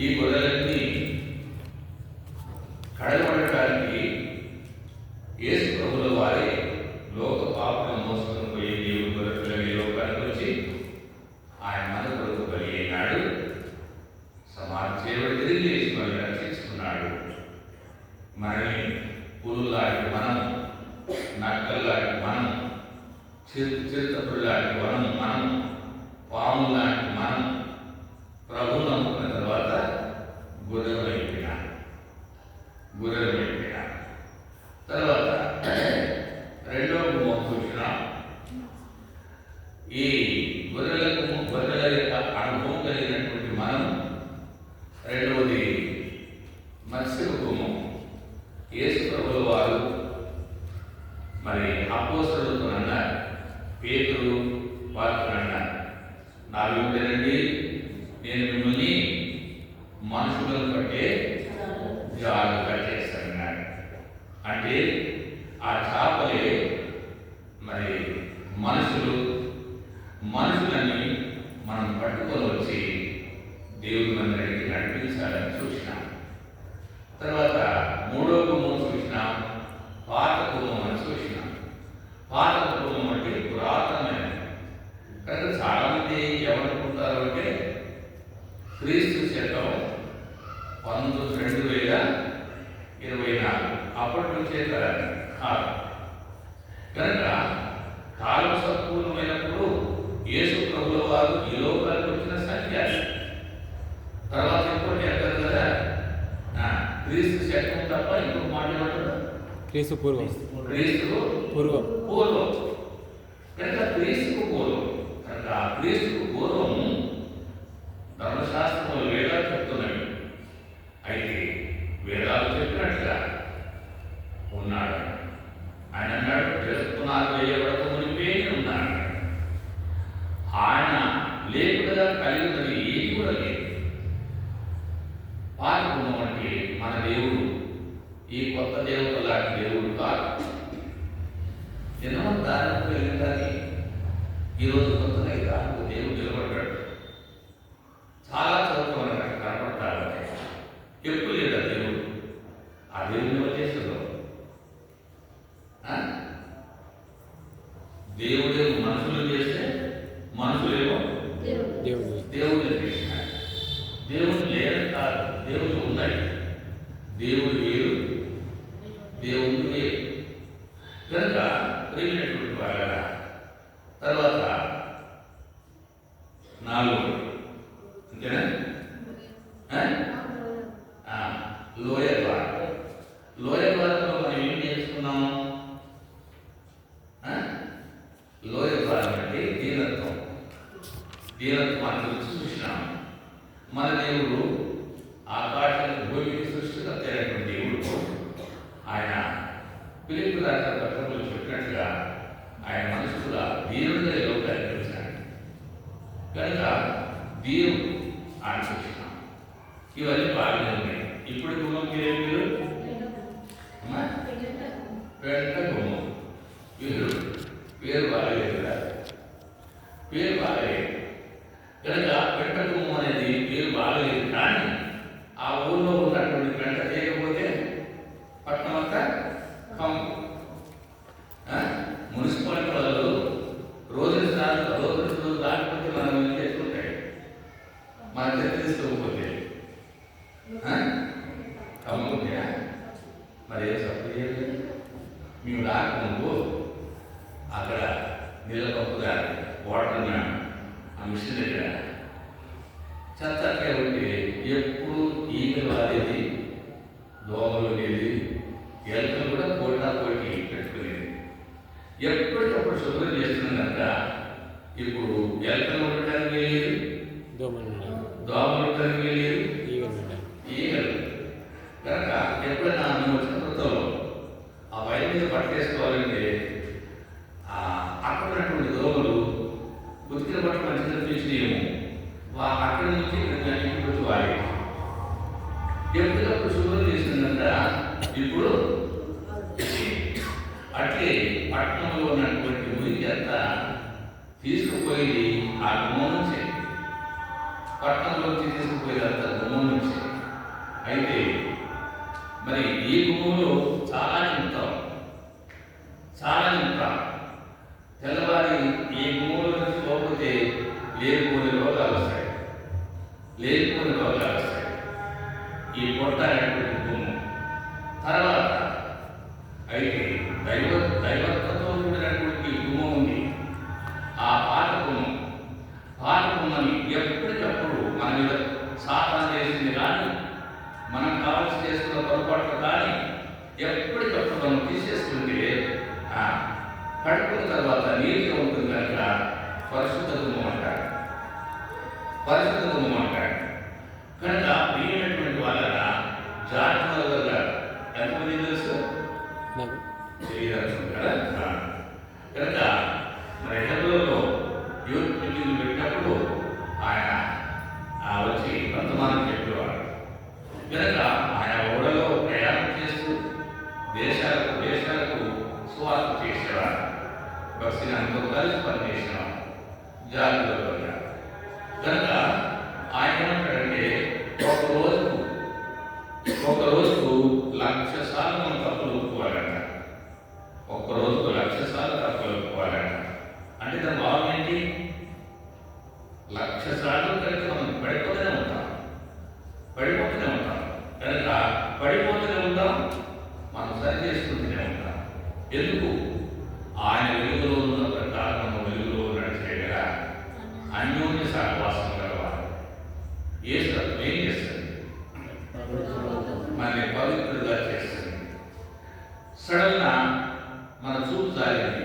ఈ గొర్రెలన్నీ కడగబడటానికి యేసు ప్రభుల వారి లోక పాపను మోసుకొని పోయి దేవుడు గొర్రెపిల్లగా ఈ లోకానికి వచ్చి ఆయన మన కొరకు బలి అయినాడు. సమాధి చేయబడి తిరిగి లేచి మనల్ని రక్షించుకున్నాడు. మనల్ని పులులాంటి మనం, నక్కల్లాంటి మనం, చిరుతపుల్లాంటి మనం, పాములాంటి మనం ప్రభువు నమ్ముకున్న తర్వాత గొర్రెలైపోయినా తర్వాత రెండవ గుమ్మం చూసినాం. ఈ గొర్రెల యొక్క అనుభవం కలిగినటువంటి మనం. రెండవది మత్స్య గుమ్మం. యేసు ప్రభుల వారు మరి అపోస్తలులతో అన్నారు, పేతురు వారితో అన్నారు, నాకు ఉంటేనండి నేను మిమ్మల్ని మనుషులను బట్టే జాగ్రత్తగా చేస్తానన్నాడు. అంటే ఆ చేపలే మరి మనుషులని మనం పట్టుకొని వచ్చి దేవుడి మందిరానికి నడిపించాలని చూసినాం. తర్వాత మూడో గుమ్మం చూసినాం, పాత గుమ్మం అని చూసినాం. పాత గుమ్మం అంటే పురాతనమైనది. కనుక చాలామంది ఏమనుకుంటారు అంటే క్రీస్తు శకం 2024 అప్పటి నుంచే కాదు. కనుక కాలం సంపూర్ణమైనప్పుడు యేసు ప్రభుల వారు ఈ లోకానికి వచ్చిన సంఖ్య. తర్వాత ఇంకోటి అంటారు కదా, క్రీస్తు శకం తప్ప ఇంకొక మాట ఏమంటారు, క్రీస్తు పూర్వం. కనుక క్రీస్తుకు పూర్వం. కనుక క్రీస్తుకు పూర్వం ధర్మశాస్త్రములు వేదాలు చెప్తున్నాయి. అయితే వేదాలు చెప్పినట్టుగా ఉన్నాడు. ఆయన అన్నాడు, జగత్తునాలు వేయబడక మునిపే ఉన్నాడు. ఆయన లేకుండా కలిగినది ఏది కూడా లేదు. పాత గుమ్మం అంటే మన దేవుడు ఈ కొత్త దేవత లాంటి దేవుడు కాదు. ఎన్నో దానికి వెళ్ళిందని ఈరోజు కొత్తగా దానికి దేవుడు నిలబడ్డాడు. చాలా చోట్ల మనకు కనపడతాడు. ఎప్పుడు లేదా దేవుడు? ఆ దేవుడిని ఎవరు చేస్తుందో? దేవుడేమో మనుషులు చేస్తే మనుషులేమో దేవుడిని చేసినాడు. దేవుడు లేదని కాదు, దేవుడు ఉన్నాయి. దేవుడు వేరు, దేవుడు వేరు. కనుక ప్రేమైనటువంటి వాళ్ళ తర్వాత 4 అంతేనా? లోయ ద్వారంలో మనం ఏం నేర్చుకున్నాం? లోయ ద్వారం అంటే దీనత్వాన్ని గురించి చూసినాం. మన దేవుడు ఆకాశానికి భూమికి సృష్టికర్త అయినటువంటి దేవుడు. ఆయన ఫిలిప్పీ రాసిన పత్రంలో చెప్పినట్టుగా ఆయన మనుషులుగా దీనుడిగా లోకానికి వచ్చాడు. కనుక దేవుడు ఆయన చూసినాం. ఇవన్నీ బాగానే ఉన్నాయి. ఇప్పుడు గుమ్మం పేరు పెంట గుమ్మం. పేరు బాగలేదు కదా, పేరు బాగలేదు. కనుక పెంట గుమ్మం అనేది పేరు బాగలేదు. కానీ ఆ ఊళ్ళో ఉన్నటువంటి పెంట చేయకపోతే పట్టణం అంతా కమ్ము. మున్సిపాలిటీ వాళ్ళు రోజు దాటిపోతే మనం ఇల్లు తెచ్చుకుంటాయి. మన తీసుకోకపోతే కమ్ముకుంటా మరి ఏం సపోర్ట్ చేయాలి? మేము రాకముందు అక్కడ నీళ్ళ పంపుగా వాటర్ ఆ మిషన్ దగ్గర చెత్త ఉంటే ఎప్పుడు ఈగలు వాడేది, దోమలు ఉండేది, ఎలుకలు కూడా పోటీ పెట్టుకునేది. ఎప్పటికప్పుడు శుభ్రం చేస్తున్నాం కనుక ఇప్పుడు ఎలుకలు ఉండటానికి లేదు, దోమలు ఉండటానికి లేదు, ఈగలు. కనుక ఎప్పుడైనా మేము వచ్చిన కొత్తలో ఆ బయట మీద పట్టేసుకోవాలంటే అక్కడ ఉన్నటువంటి దోమలు ఉతికిన బట్ట మంచిగా తీసినేమో అక్కడి నుంచి ఇంటికి వచ్చి వాడే ఎప్పటికప్పుడు శుభ్రం చేసిందంట. ఇప్పుడు అట్లే పట్టణంలో ఉన్నటువంటి మురికి అంతా తీసుకుపోయి ఆ గుమ్మం నుంచి పట్టణంలోకి తీసుకుపోయేదంతా గుమ్మం నుంచి. అయితే మరి ఈ గుమ్మంలో చాలా నింపుతాం. తెల్లవారి ఈ గుమ్మంలో నుంచి పోతే లేనిపోని రోగాలు వస్తాయి. ఈ పొట్ట అనేటువంటి గుమ్మం. తర్వాత అయితే దైవత్వంతో కూడినటువంటి గుమ్మం ఉంది. ఆ పాత గుమ్మని ఎప్పటికప్పుడు మన మీద సాధన చేసింది కానీ, మనం కావాల్సి చేసుకున్న పొరపాట్లు కానీ ఎప్పటికప్పుడు మనం తీసేసుకుంటే పడుకున్న తర్వాత నీటిగా ఉంటుంది కనుక పరిశుద్ధ గుమ్మం అంటారు. కనుక ప్రియమైనటువంటి వాళ్ళ జాగ్రత్తలు గారు ఎంతమంది తెలుసు కదా. కనుక మరి హెబ్రోన్లో యూత్ మీటింగ్ పెట్టినప్పుడు ఆయన వచ్చి కొంతమంది చెప్పేవాడు. కనుక ఆయన ఓడలో ప్రయాణం చేస్తూ దేశాలకు సువార్త చేసేవాడు. భక్తినంతో కలిసి పనిచేసేవాడు జాగ్రత్తలు. కనుక ఆయన ఏమంటాడంటే ఒక రోజుకు 1,00,000 సార్లు మనం తప్పులు ఒప్పుకోవాలంట. అంటే దాని భావం ఏంటి? 1,00,000 సార్లు కనుక మనం పడిపోతూనే ఉంటాం. కనుక పడిపోతూనే ఉంటాం, మనం సరి చేసుకుంటూనే ఉంటాం. ఎందుకు? ఆయన వెలుగులో ఉన్న ప్రకారం మనం వెలుగులో నడిచే కదా అన్యోన్య సహవాసం గలవారు. ఏం చేస్తుంది? మనల్ని పవిత్రులుగా చేస్తుంది. సడన్గా మన చూపు జారింది,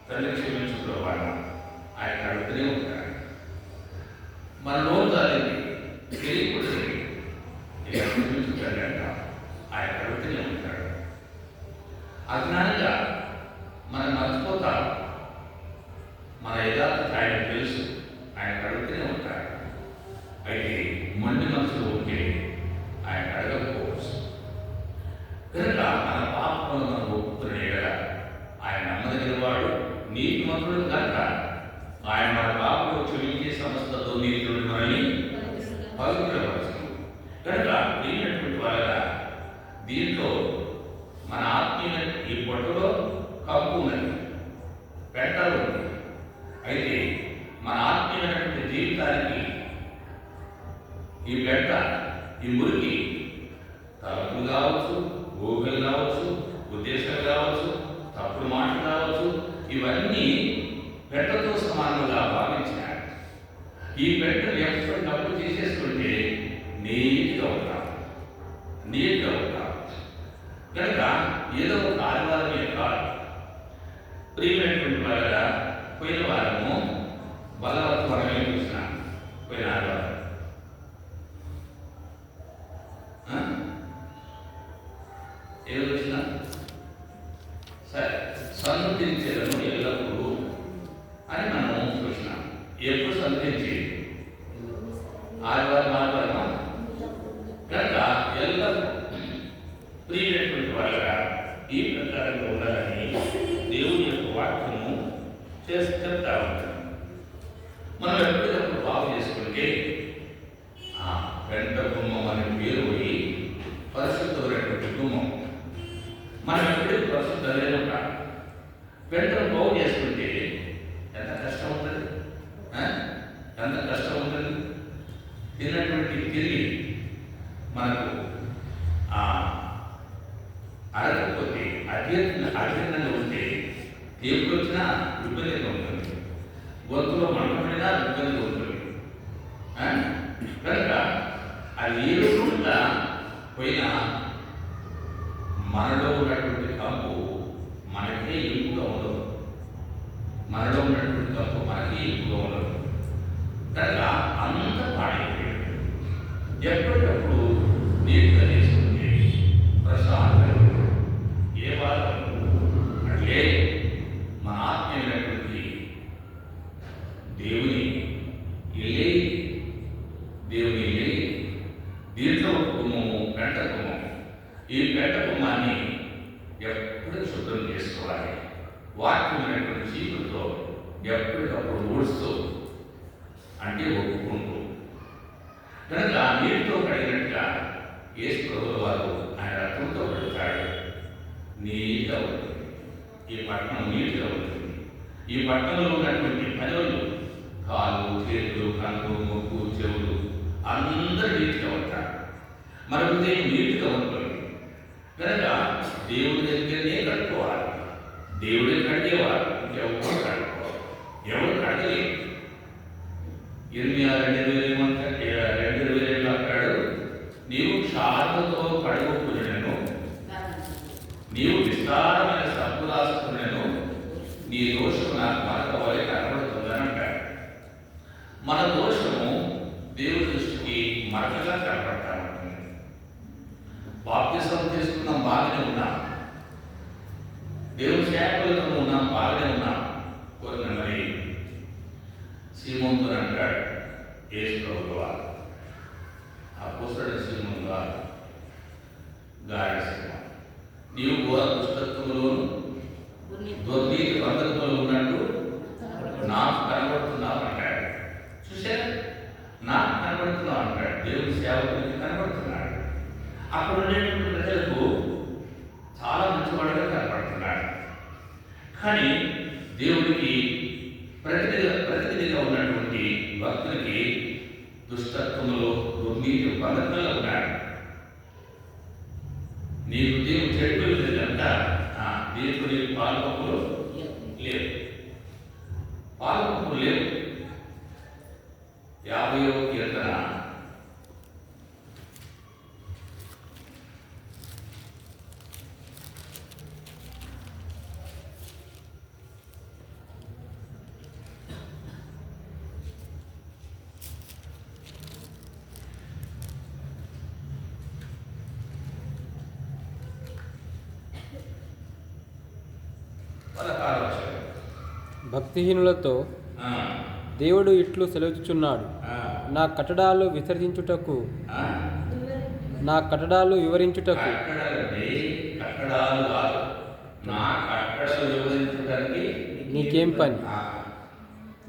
తల్లి క్షమించుకోవాలి, ఆయన అడుగుతూనే ఉంటాడు. మన నోరు జారింది, తెలియకూడదు, క్షమించుకోవాలి అంట, ఆయన అడుగుతూనే ఉంటాడు. అజ్ఞానంగా మనం మర్చిపోతాం. మన యథార్థత ఆయన తెలుసు, ఆయన అడుగుతూనే ఉంటాడు. అయితే మండి మనసులో ఉంటే ఆయన అడగకపోవచ్చు. కనుక మన పాపములను మనం ఒప్పుకునే కదా ఆయన నమ్మదగిన వాడు, నీతిమంతుడు కనుక ఆయన మన పాపములు క్షమించే సమస్తతో నీతిని మనల్ని పవిత్రపరచు. కనుక దీనినటువంటి వాళ్ళ దీంట్లో మన ఆత్మీయ ఈ పొట్టులో కప్పు ఉన్నది, పెట్టలు ఉంది. అయితే మన ఆత్మీయమైనటువంటి జీవితానికి ఈ పెట్ట, ఈ మురికి తలపులు కావచ్చు, గోగులు కావచ్చు, ఉద్దేశాలు కావచ్చు, తప్పుడు మాటలు కావచ్చు, ఇవన్నీ పెట్టతో సమానంగా భావించినాడు. ఈ పెట్టను ఎప్పటికప్పుడు తీసేసుకుంటే నీట్గా ఉంటాం. కనుక ఏదో ఒక ఆదివారమే కాదు. ప్రియమైనటువంటి వాళ్ళ పోయిన వారము బలవత్వరమే చూసినాం. పోయిన ఆదివారం ఏదో చూసినా సరే, సన్నుతించేదను ఎల్లప్పుడూ అని మనం చూసినాం. ఎప్పుడు సన్నుతించి ఆదివారమా కనుక ఎల్లప్పుడూ ప్రియమైనటువంటి వాళ్ళగా ఈ ప్రకారంగా ఉండాలని దేవుని యొక్క వాక్యము చెప్తా ఉంటాం. మనం ఎప్పటికప్పుడు బాగు చేసుకుంటే వెంట గుమ్మం అనే పేరు పోయి పరిశుద్ధమైనటువంటి గుమ్మం. మనం ఎప్పటికీ పరిశుద్ధంగానే ఉంటాం. వెంటనే బాగు చేసుకుంటే ఎంత కష్టం ఉంటుంది. తిన్నటువంటి తిరిగి మనకు అడగకపోతే అజీర్ణంగా ఉంటే దేవుడు వచ్చినా ఇబ్బందిగా ఉంటుంది, గొంతులో మంటపడినా ఇబ్బందిగా ఉంటుంది. కనుక అది ఏ రోజుగా పోయినా మనలో ఉన్నటువంటి కంపు మనకే ఇంపుగా ఉండదు. కనుక అంత పాడైపోయింది. ఎప్పటికప్పుడు నీట్గా చేసుకుంటే ప్రశాంతంగా ఏ బాధ అట్లే మన ఆత్మీయమైనటువంటి దేవుని ఇల్లే దీంట్లో కుమ్మము, పెంట కుమ్మం. ఈ పెంట కుమ్మాన్ని ఎప్పుడు శుభ్రం చేసుకోవాలి. వాక్యమైనటువంటి జీవులతో ఎప్పటికప్పుడు ఊడుస్తూ, అంటే ఒప్పుకుంటూ కనుక నీటితో కడిగినట్టుగా యేసు ప్రభువుల వారు ఆయన రక్తంతో కడుగుతాడు. నీట్గా ఉంటుంది, ఈ పట్టణం నీట్గా ఉంటుంది. ఈ పట్టణంలో ఉన్నటువంటి ప్రజలు కాళ్ళు, చేతులు, కళ్ళు, ముక్కు, చెవులు అందరూ నీట్గా ఉంటారు. మన హృదయం నీట్గా ఉంటుంది. కనుక దేవుడి దగ్గరనే కట్టుకోవాలి. దేవుడే కడిగేవారు, ఎవరు కడుక్కోవాలి, ఎవరు కడగలేదు. 2:20 అంటాడు, నీవు క్షారముతో కడుగుకునేను, నీవు విస్తారమైన సబ్బు రాసుకునేను, నీ దోషము నాకు మరొక వలె కనబడుతుందని అంటాడు. మన దోషము దేవుడి దృష్టికి మరకగా కనబడతా ఉంటుంది. బాప్తిసం తీసుకున్నాం, బాగానే ఉన్నాం, దేవుని సేవకులతో ఉన్నాం, బాగానే ఉన్నాం. కొన్ని మరి సీమోనుతో అంటాడు యేసు ప్రభువు వారు, అపోస్తలుడైన సీమోను వారు, గాడి సీమోను, నీవు ఘోర దుష్టత్వములోను దుర్నీతి బంధకములో ఉన్నట్టు నాకు కనబడుతున్నావు అంటాడు. చూశారు, నాకు కనబడుతున్నావు అంటాడు. దేవుని సేవకులకి కనబడుతున్నాడు. అక్కడ ఉండేటువంటి ప్రజలకు చాలా మంచివాడుగా కనబడుతున్నాడు. కానీ దేవుడికి ప్రతినిధిగా ఉన్నటువంటి భక్తులకి దుష్టత్వంలో దుర్నీతి బంధకంలో ఉన్నాడు. నీ హృదయం చెడు కనుక దీంట్లో నీకు పాలపప్పులు లేవు, పాలపప్పులు లేవు. 50వ కీర్తన భక్తిహీనులతో దేవుడు ఇట్లు సెలవుచున్నాడు, నా కట్టడాలు విసర్జించుటకు, నా కట్టడాలు వివరించుటకు. నీకేం పని?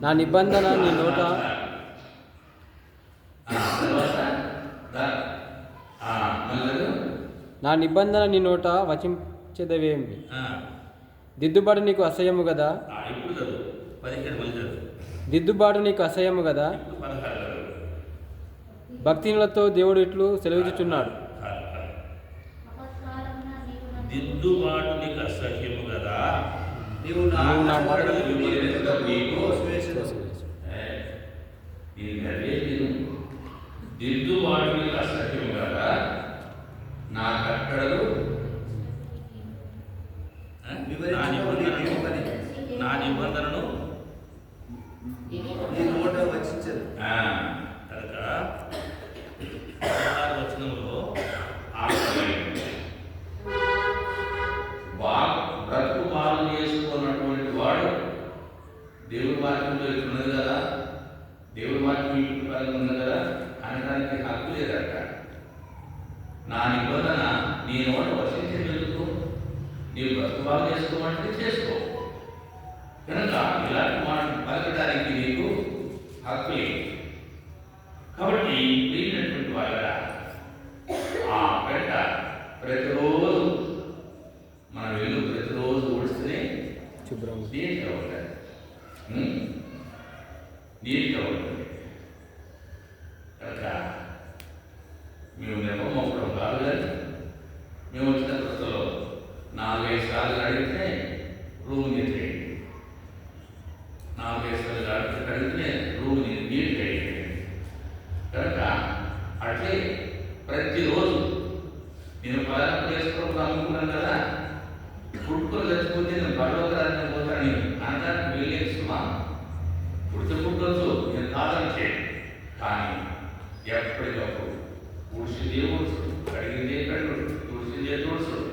నా నిబంధన నీ నోట నా నిబంధన నీ నోట వచించెదవేమి? దిద్దుబాటు నీకు అసహ్యము కదా, దిద్దుబాటు నీకు అసహ్యము కదా. భక్తిహీనులతో దేవుడు ఇట్లు సెలవుచున్నాడు, దిద్దుబాటు నీకు అసహ్యము కదా, నీవు నా మాటలు దిద్దుబాటు నీకు అసహ్యము కదా, నా కట్టడలు నా నిబంధనను కనుక 16వ వచనంలో బ్రతుకు బాగు చేసుకున్నటువంటి వాడు దేవుడి వాక్యంలో ఉన్నది కదా, దేవుడి వాక్యం ఉన్నది కదా అనడానికి హక్కు లేదట. నా నిబంధన నీ నోట వసించగలుగుతూ నీవు బ్రతుకు బాగు చేసుకోమంటే చేసుకో. కనుక ఇలాంటి మాటలు పలకడానికి నీకు హక్కు లేదు. కాబట్టి ప్రియమైనటువంటి వాళ్ళ ఆ పెంట ప్రతిరోజు మన ఇల్లు ప్రతిరోజు ఊడిస్తేనే శుభ్రం నీట్గా ఉంటుంది, నీట్గా ఉంటుంది. కనుక మేము నెమ్మమ్మడం కాదు, కానీ మేము వచ్చిన కొత్తలో 4-5 సార్లు అడిగితే రూమ్ నీట్గా అయింది, 4-5 సార్లు అడిగితే రూమ్ నీట్గా అయింది. కనుక అట్లే ప్రతిరోజు నేను పలానా ప్లేస్లో అనుకున్నాను కదా, పుట్టుకొని చచ్చిపోతే నేను పర్వతాన్ని పోతాను అనడానికి వెళ్ళేది సుమా. పుడితే పుట్టవచ్చు, నేను కాదంటే, కానీ ఎప్పటికప్పుడు ఊడ్చిందే ఊడ్చుడు, కడిగిందే కడుగుడు, తుడిచిందే తుడుచుడు,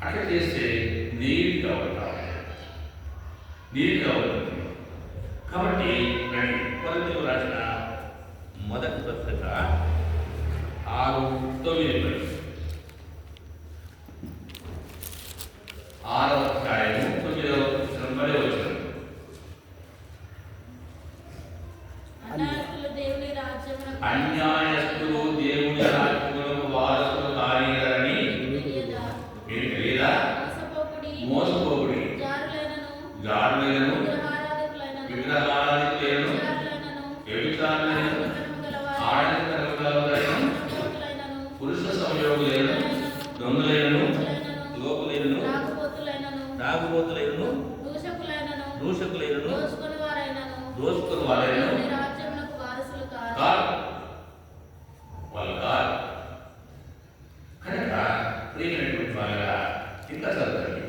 అట్లా చేస్తే నీట్గా ఉంటాం, నీట్గా ఉంటుంది. కాబట్టి కొరింథీయులకు రాసిన మొదటి పత్రిక 6:9 6వ అధ్యాయము 9వ వచనం. అన్యాయస్తులు దేవుని రాజ్యములకు వారసులు కానీరని మీకు తెలియదా? మోసపోకుడి, జారులైనను, విగ్రహారాధికులైనను, వ్యభిచారులైనను, ఆడంబరము గలవారైనను, పురుష సంయోగులైనను, దొంగలైనను, లోకులైనను, తాగుబోతులైనను, దూషకులైనను, దోచుకుని వారైనను కాదు. వాళ్ళు కాదు. కనుక ప్రియమైనటువంటి వాళ్ళగా ఇంకా చదువుతుంది.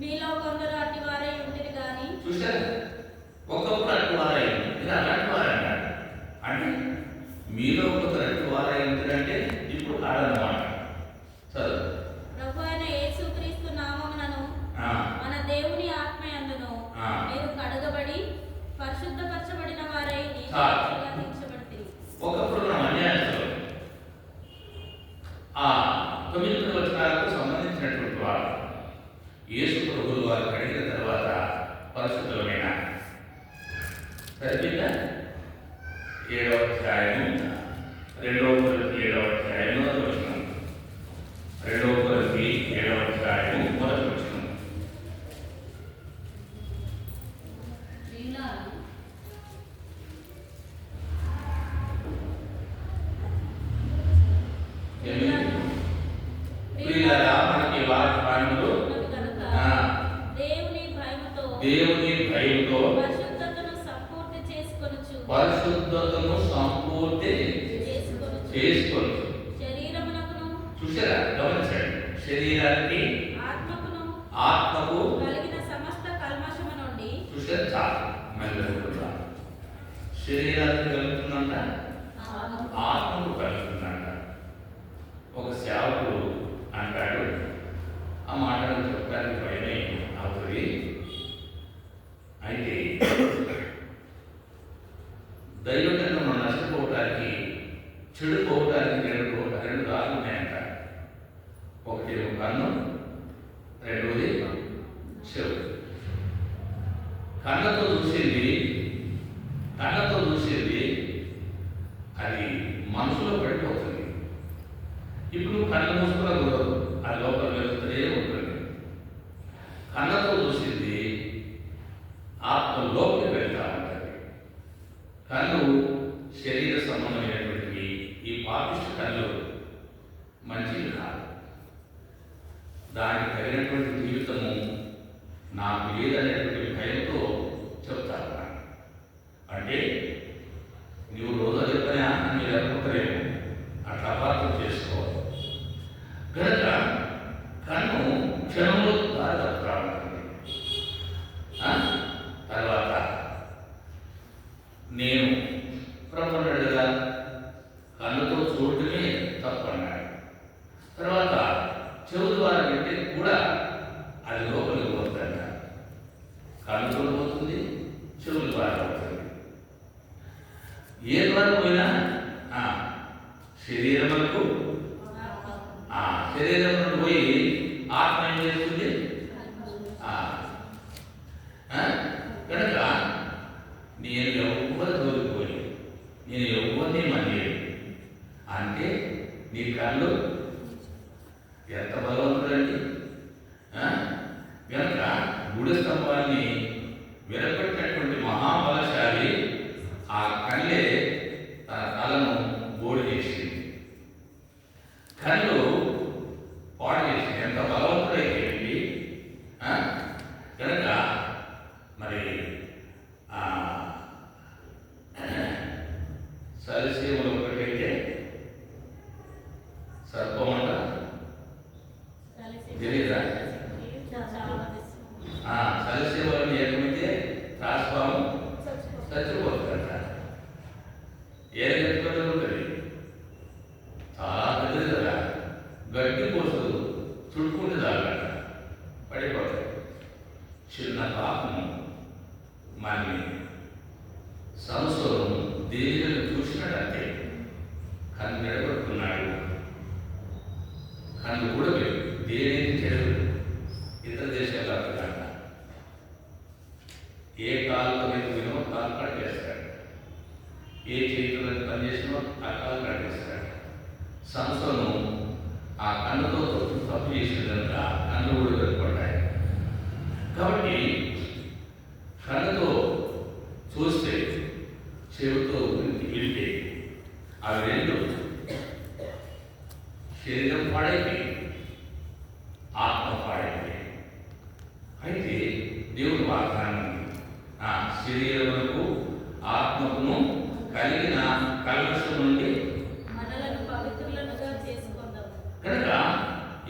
మీలో కొందరు అట్టి వారై ఉంటుంది కానీ చూసారు, ఒక్కొక్కరు అట్టి వారై ఇది అలాంటి వారన్నాడు. అంటే మీలో కొందరు అట్టి వారై ఉంటుందంటే ఇప్పుడు కాదన్నమాట. చదువు. ప్రభు అయిన యేసుక్రీస్తు నామమునను మన దేవుని ఆత్మయందును మీరు కడగబడి పరిశుద్ధపరచబడిన వారై తీర్చబడి ఒకప్పుడు మనం అన్యాయస్తులు. ఆ 9 వచనాలకు సంబంధించినటువంటి వారు యేసు ప్రభువులు వారు కడిగిన తర్వాత పరిశుద్ధమైన సరిపోయిందా? 7వ అధ్యాయము 2వ కొరింథీ 7వ అధ్యాయం 1వ వచనం, 2వ కొరింథీ 7వ అధ్యాయం 1వ వచనం. ప్రియులారా, మనకి వాగ్దానములు దేవుని భయముతో పరిశుద్ధతను సంపూర్తి చేసుకొనుచు శరీరమునకును, చూసారా? గమనించండి, శరీరానికి ఆత్మకు కలిగిన సమస్త కల్మషము నుండి చూసారు. చాలా మెల్లగా శరీరానికి కలుగుతుందంట, ఆత్మకు కలుగుతుందంట. ఒక సేవకుడు అంటాడు, ఆ మాటను చెప్పడానికి భయమే అవుతుంది. అయితే దైవజనం మనం నష్టపోవడానికి, చెడుపోవడానికి రెండు దారులు ఉన్నాయంట. ఒకటి కన్ను, రెండవది చెవు. కళ్ళతో చూసేది అది మనసులో పడిపోతుంది. ఇప్పుడు కళ్ళు మూసుకున్న కుదరదు, అది లోపల వెళ్తూనే ఉంటుంది. కళ్ళతో చూసింది ఆత్మలోకి వెళ్తా ఉంటుంది. కళ్ళు శరీర సంబంధమైనటువంటివి. ఈ పాపిష్ట కళ్ళు మంచిది కాదు. దానికి తగినటువంటి జీవితము నాకు లేదనేటువంటి భయంతో చెప్తాను. అంటే నువ్వు రోజు చెప్పినా మీరు అనుకుంటారేమో, అట్లా అపార్థం చేసుకోవాలి. కనుక కన్ను క్షణంలో దారి తప్పుతా ఉంటుంది. తర్వాత నేను ప్రభున్నాడు కదా, కన్నుతో చూడటమే తప్పన్నాడు. తర్వాత చెవు ద్వారా వింటే కూడా అది లోపలికి పోతుందన్న. కన్నుతో పోతుంది, చెవుల ద్వారా పోతుంది. ఏ ద్వారా పోయినా శరీరములకు, శరీరంలో పోయి ఆత్మ ఏం చేస్తుంది? కనుక నేను ఎవ్వరు దూరిపోయి, నేను ఎవరిని మన్నేది అంటే నీ కళ్ళు ఎంత బలవంతుడండి. కనుక గుడి స్తంభాన్ని విరపెట్టినటువంటి మహాబలశాలి ఆ కళ్ళే తన కళ్ళను బోడి చేసింది. కళ్ళు పాడు చేసింది. ఎంత బలవంతుడైపోయింది. కనుక మరి సరసీమలు ఒకటైతే సర్పమంట తెలియదా? సరసీమలను ఏకమైతే రాష్ట్రము చచ్చిపోతుందంట. ఏ పెట్టుబడి ఉంటుంది? చాలా పెద్దది కదా, గడ్డి పోసదు, చుట్టుకుంటే దాకా పడిపోతాయి. చిన్న పాపము మళ్ళీ సంవత్సరం దేవుని చూసినట్టే కన్ను నిలబడుతున్నాడు. కన్ను కూడా దేని చెడు ఇతర దేశాల్లో కాక ఏ కాలంలో వినో కాలు కట్ చేస్తాడు, ఏ చేతులను పనిచేసిన అకాలు నడిపిస్తాడు. సంస్థను ఆ కన్నుతో తప్పు చేసిన కనుక కన్ను కూడా పెట్టుకుంటాయి. కాబట్టి కన్నుతో చూస్తే చెవితో వింటే అవి రెండు శరీరం పాడైపోయి ఆత్మ పాడైపోయి. అయితే దేవుడు వాగ్దానం శరీరములకు ఆత్మకును కలిగిన కల్మషం నుండి మనలను పవిత్రులనుగా చేసుకుందాం. కనుక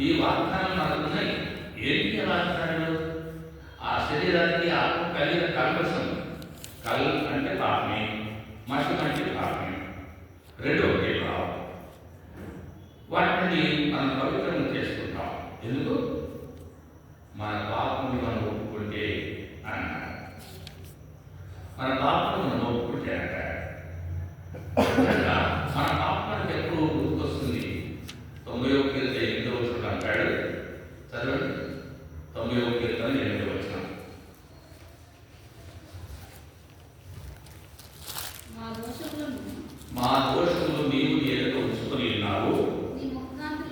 ఈ వాగ్దానం మనకున్నాయి. ఏంటి వాగ్దానాలు? ఆ శరీరానికి ఆత్మ కలిగిన కల్మషం. కల్ అంటే పాపమే, మషం అంటే పాపమే, రెండు ఒకే భావం. వాటిని మనం పవిత్రం చేసుకుంటాం. ఎందుకు? మన పాపని మనం ఒప్పుకుంటే అన్నారు. మన పాపను మనం ఒప్పుకుంటే అంటారు. మన పాపానికి ఎప్పుడు గుర్తొస్తుంది? 90వ కీర్తన 8వ వచనం అంటాడు. చదవండి. 90వ కీర్తన 8వ వచనం. మా దోషములు నీవు ఎదుట ఉంచుకొని ఉన్నావు.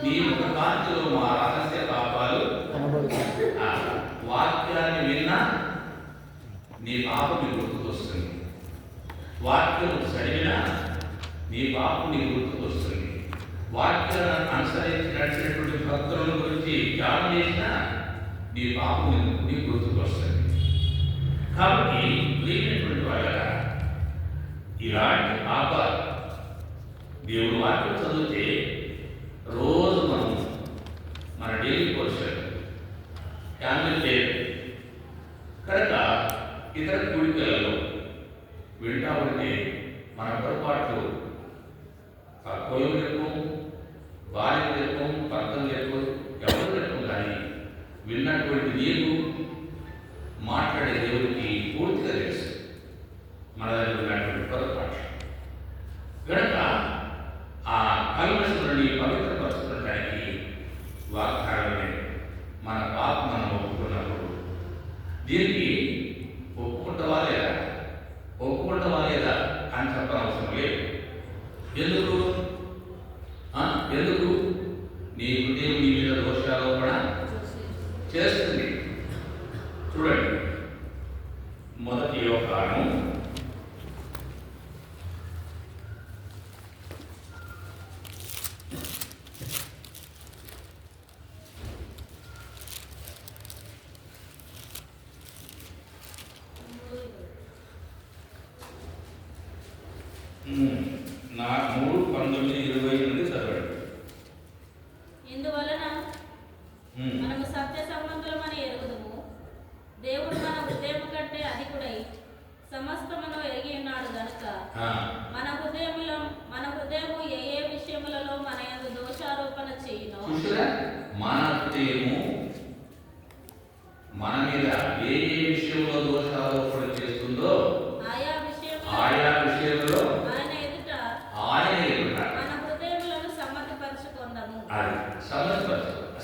నీ ముఖకాంతిలో మా రహస్య పాపాలు వాక్యాన్ని విన్నా నీ పాపం నీ గుర్తుకొస్తుంది. వాక్యం చదివినా నీ పాపం నీ గుర్తుకొస్తుంది. వాక్యాలను అనుసరించి నడిచినటువంటి భక్తుల గురించి ధ్యానం చేసినా నీ పాపం నీ గుర్తుకొస్తుంది. కాబట్టి లేనటువంటి వాళ్ళ ఇలాంటి పాపాలు దేవుడు వాక్యం చదివితే రోజు మనం మన డైలీ పోర్షన్ ఫ్యామిలీ లేదు కనుక ఇతర కూడికలలో వింటా ఉంటే మన పొరపాట్లు కులం లెక్కం, భార్య లెక్కం, భర్తం లెక్కం, ఎవరు లెక్కం, కానీ విన్నటువంటి నీకు మాట్లాడే దేవుడికి పూర్తిగా తెలుసు మన దగ్గర ఉన్నటువంటి పొరపాటు. కనుక ఆ కల్మషం నుండి పవిత్రపరచుకోవడానికి వాగ్దానమే మన పాపం మనం ఒప్పుకున్నప్పుడు. దీనికి ఒప్పుకుంటావా లేదా అని చెప్పనవసరం లేదు. ఎందుకు? నీ హృదయం నీ మీద దోషారోపణ చేస్తుంది. చూడండి, మొదటి యోహాను 3:19-20 నుండి చదవండి. ఇందువలన మనము సత్య సంబంధులమని ఎరుగుదుము. దేవుడు మన హృదయం కంటే అధికుడై సమస్తమును ఎరిగి ఉన్నాడు గనుక మన హృదయము ఏ ఏ విషయములలో మన యందు దోషారోపణ చేయునో, మన హృదయము మన మీద ఏ ఏ విషయంలో దోషారోపణ చేస్తుందో ఆయా విషయంలో ఆయన ఎదుట మన హృదయములను సమ్మతిపరచుకుందాము.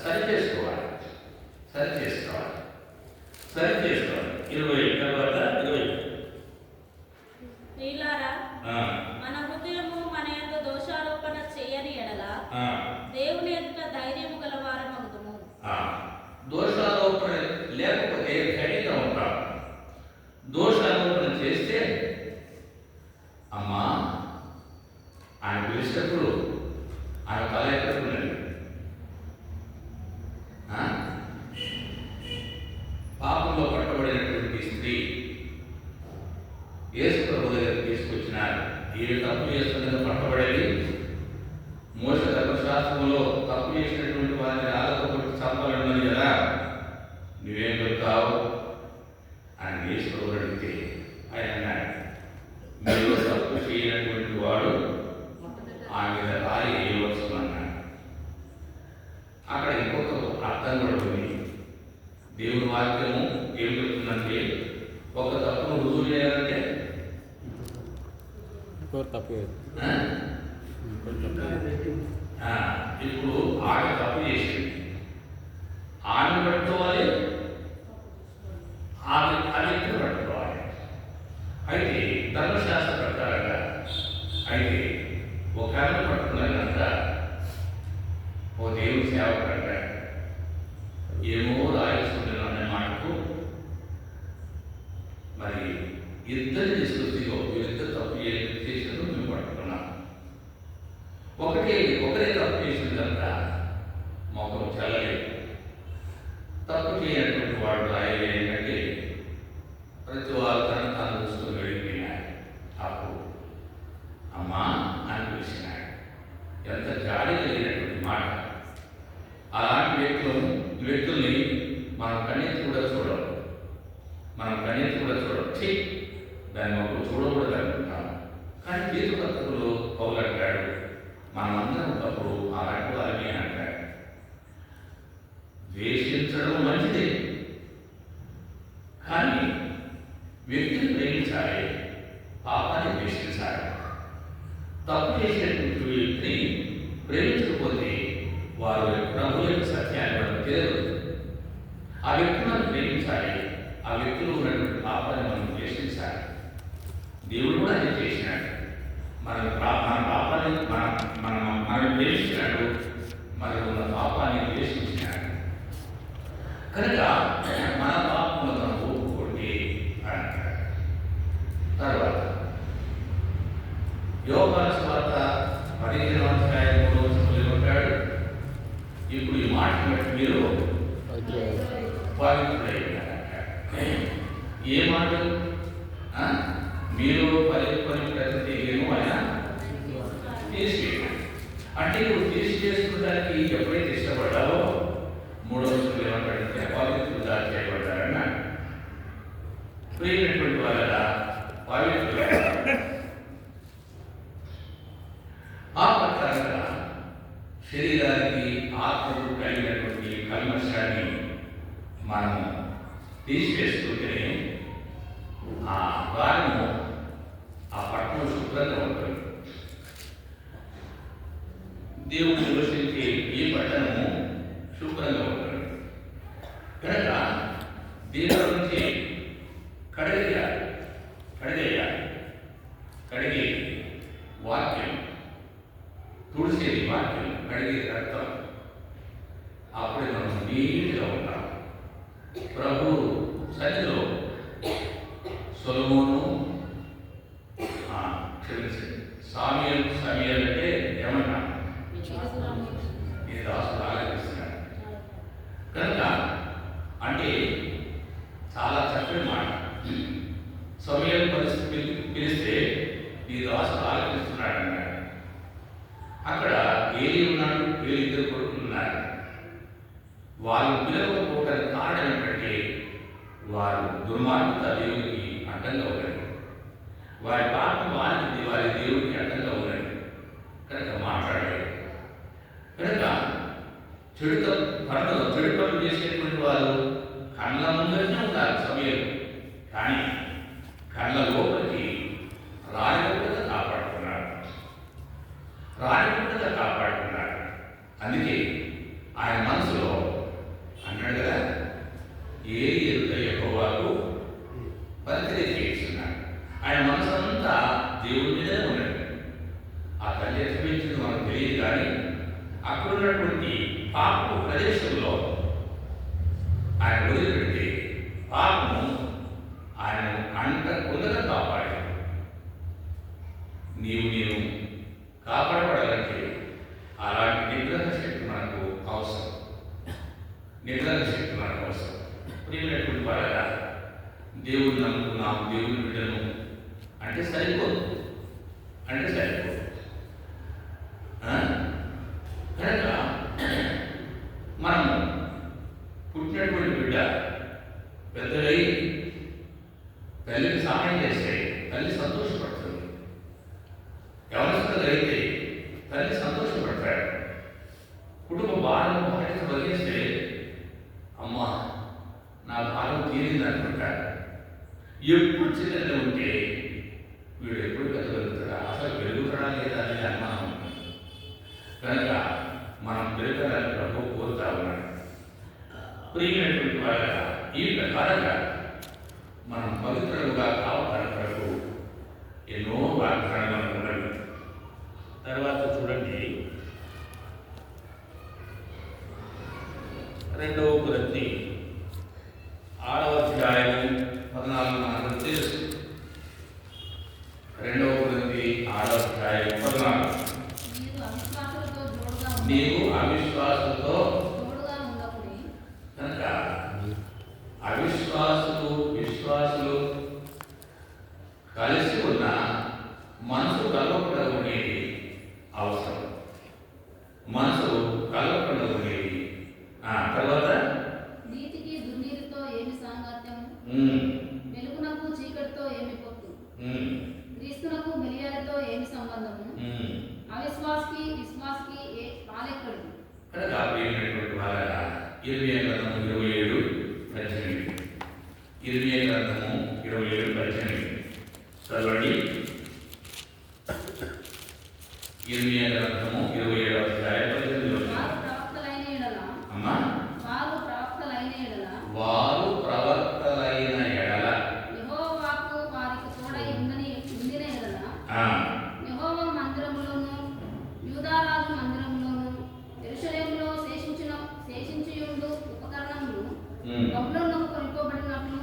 సరి చేసుకోవాలి. 20 తర్వాత 20 ప్రియులారా, మన హృదయము మన యందు దోషారోపణ చేయని ఎడల దేవుని ఎదుట ధైర్యము గలవారమగుదుము. దోషారోపణ లేకపోతే ఖైదీగా ఉంటాం. దోషారోపణ చేస్తే అమ్మా ఆయన పిలిచినప్పుడు ఆయన తల ఎక్కడున్నది? పాపంలో పట్టబడినటువంటి స్త్రీ యేసు ప్రభు దగ్గర తీసుకొచ్చినారు. ఏ తప్పు చేస్తుందని పట్టబడేది. మోస ధర్మశాస్త్రంలో తప్పు చేసినటువంటి వారిని రాళ్ళతో కొట్టి చంపాలన్నది కదా, నువ్వేం చెప్తావు అని యేసు ప్రభు అడిగితే ఆయన అన్నాడు, మీరు తప్పు చేయనటువంటి వాడు ఆమె రాయి వేయవచ్చు అన్నాడు. అక్కడ ఇంకొక అర్థం కూడా ఉంది. దేవుని వాక్యము ఏం చెప్తుందంటే, ఒక తప్పును రుజువు చేయాలంటే ఇప్పుడు ఆమె తప్పు చేసింది, ఆమె పట్టుకోవాలి, ఆమె పట్టుకోవాలి. అయితే ధర్మశాస్త్ర ప్రకారంగా అయితే ఒక ఆమె పట్టుకున్నారు కనుక ఓ దేవుని సేవ కట్టాడు. ఏమో రాయలసీమ అనే మాటకు మరి ఇద్దరు తీసుకొచ్చి వీరిద్దరు తప్పు చేసినట్టు మేము పట్టుకున్నాం. ఒకరే తప్పు చేసిన కనుక మొక్కలు చల్లలేదు. తప్పు చేయనటువంటి వాడు రాయలు ఏంటంటే ప్రతి వారు తాను చూసుకుని వెళ్ళిపోయినాడు. అప్పుడు అమ్మా అని పిలిచినాడు. ఎంత జాలి కలిగినటువంటి మాట. అలాంటి వ్యక్తుల్ని మనం కన్నెత్తి కూడా చూడవు. దాన్ని మాకు చూడకూడదు అనుకుంటాం. కానీ తీర్థకర్తకులు పౌలు అంటాడు, మనమందరం తప్పుడు అలాంటి వారిని అంటాడు. ద్వేషించడం మంచిదే, కానీ వ్యక్తిని ప్రేమించాలి, పాపాన్ని ద్వేషించాలి. తప్పు చేసినటువంటి వ్యక్తిని ప్రేమించకపోతే వారు ప్రభు యొక్క సత్యాన్ని మనకు తెలియదు. ఆ వ్యక్తులను ప్రేమించాలి, ఆ వ్యక్తులు ఉన్నటువంటి పాపాన్ని మనం ద్వేషించాలి. దేవుడు కూడా అది చేసినాడు. మన పాపాన్ని మనం ద్వేషించినాడు, మనకు ఉన్న పాపాన్ని ద్వేషించినాడు. కనుక మన పాపంలో మనం ఒప్పుకోండి అంటాడు. తర్వాత యోహాను సువార్త 15వ అధ్యాయం 3వ వచనంలో ఉంటాడు, ఇప్పుడు ఈ మాటను బట్టి మీరు పవిత్రులై ఉన్నారంటాడు. ఏ మాట? మీరు పని ప్రతి ఆయన తీసివేయాలి. అంటే నువ్వు తీసివేసుకోవడానికి ఎప్పుడైతే ఇష్టపడ్డావో 3వ వచనంలో ఏమంటాడంటే పవిత్రులు దాచేయబడ్డారన్న ప్రియమైనటువంటి వాళ్ళ పవిత్రులు. ఆ ప్రకారంగా శరీరానికి ఆత్మకు కలిగినటువంటి కల్మషాన్ని మనము తీసివేసుకుంటే ఆ వారము ఆ పట్టణం శుభ్రంగా ఉంటుంది. దేవుడు నివసించే ఈ పట్టణము శుభ్రంగా ఉంటుంది. కనుక దేవుడి నుంచి కడిగే వాక్యం, తుడిసేది వాక్యం, కడిగే రక్తం. అప్పుడే మనం నీట్గా ఉంటాం. ప్రభు సన్నిధిలో సొలొమోను సమీయలు అంటే ఏమన్నా ఈ దాసుడు ఆలోచిస్తున్నాడు కనుక, అంటే చాలా చక్కని మాట. సమీయలు పరిస్థితి పిలిస్తే ఈ దాసుడు ఆలోచిస్తున్నాడు అన్నాడు. అక్కడ ఏలి ఉన్నాడు, ఏలి ఇద్దరు కొడుకులు ఉన్నారు. వాళ్ళు పిలవకపోవడానికి కారణం ఏంటంటే వారు దుర్మార్గత దేవునికి అడ్డంగా ఉన్నది. వారి పాపం వారి దేవునికి అడ్డంగా ఉన్నది కనుక మాట్లాడలేదు. కనుక చెడు పనులు చేసేటువంటి వారు కళ్ళ ముందరనే ఉంటారు సమయం, కానీ కళ్ళ లోపలికి రాయకుండా కాపాడుకున్నాడు. అందుకే ఆయన మనసులో అన్నాడు కదా, ఏది ఎదుట యెహోవాకు పరిచర్య చేస్తున్నాడు. ఆయన మనసు అంతా దేవుడి మీదనే ఉన్నాడు. ఆ తల్లి ఎత్తిపించింది మనకు తెలియదు, కానీ అక్కడ ఉన్నటువంటి పాపపు ప్రదేశంలో ఆయన వదిలిపెడితే పాపము ఆయనను అంటకుండా కాపాడు. నేను కాపాడబడాలంటే అలాంటి నిగ్రహ శక్తి మనకు అవసరం. ప్రియమైనటువంటి వాళ్ళగా దేవుడిని నమ్ముకున్నాం, దేవుని బిడ్డను అంటే సరిపోదు. కనుక మనము పుట్టినటువంటి బిడ్డ పెద్దలై తల్లికి సహాయం చేస్తే తల్లి సంతోషపడుతుంది. ఎవరిస్తే తల్లి సంతోషపడతాడు. కుటుంబ భారం భార్యను వదిలేస్తే అమ్మ నా భారం తీరింది అనుకుంటాడు. ఎప్పుడు చిన్నగా ఉంటే వీడు ఎప్పుడు పెద్దగలుగుతాడా, అసలు పెరుగుతాడా లేదా అనేది అనుమానం ఉంటుంది. కనుక మనం పెరగాలని ప్రభు కోరుతా ఉన్నాడు. ప్రియమైనటువంటి వాళ్ళ ఈ ప్రకారంగా మనం పవిత్రులుగా కావడానికి ప్రభు ఎన్నో వాగ్దానాలు ఉన్నవి. తర్వాత చూడండి 2వ కొరింథీ 6వ అధ్యాయం 14 మనకు తెలుసు. 2వ కొరింథీ 6వ అధ్యాయం 14. నీవు అవిశ్వాసులతో కనుక అవిశ్వాసులు విశ్వాసులు కలిసి ఉన్న మనసు కలవకుండా ఉండేది అవసరం. మనసు కలవకుండా ఉండేది. తర్వాత నీతికి దుర్నీతితో ఏమి సాంగత్యం, వెలుగునకు చీకటితో ఏమి పొత్తు, క్రీస్తునకు బెలియాలతో ఏమి సంబంధము, అవిశ్వాసికి విశ్వాసికి పాలెక్కడు. కనుక ప్రియమైనటువంటి వారా, ఇర్మియా గ్రంథము 27:18. ఇర్మియా గ్రంథము 27:18 చదవండి. ఇర్మియా గ్రంథము 27వ అధ్యాయం 18. అమ్మా, వారు ప్రవక్తలైన ఎడల యెహోవా వారికి తోడై ఉండిన ఎడల యెహోవా మందిరములోను యూదారాజు మందిరములోను యెరూషలేములో శేషించియుండు ఉపకరణములు బబులోనుకు కొనుక్కోబడినట్లు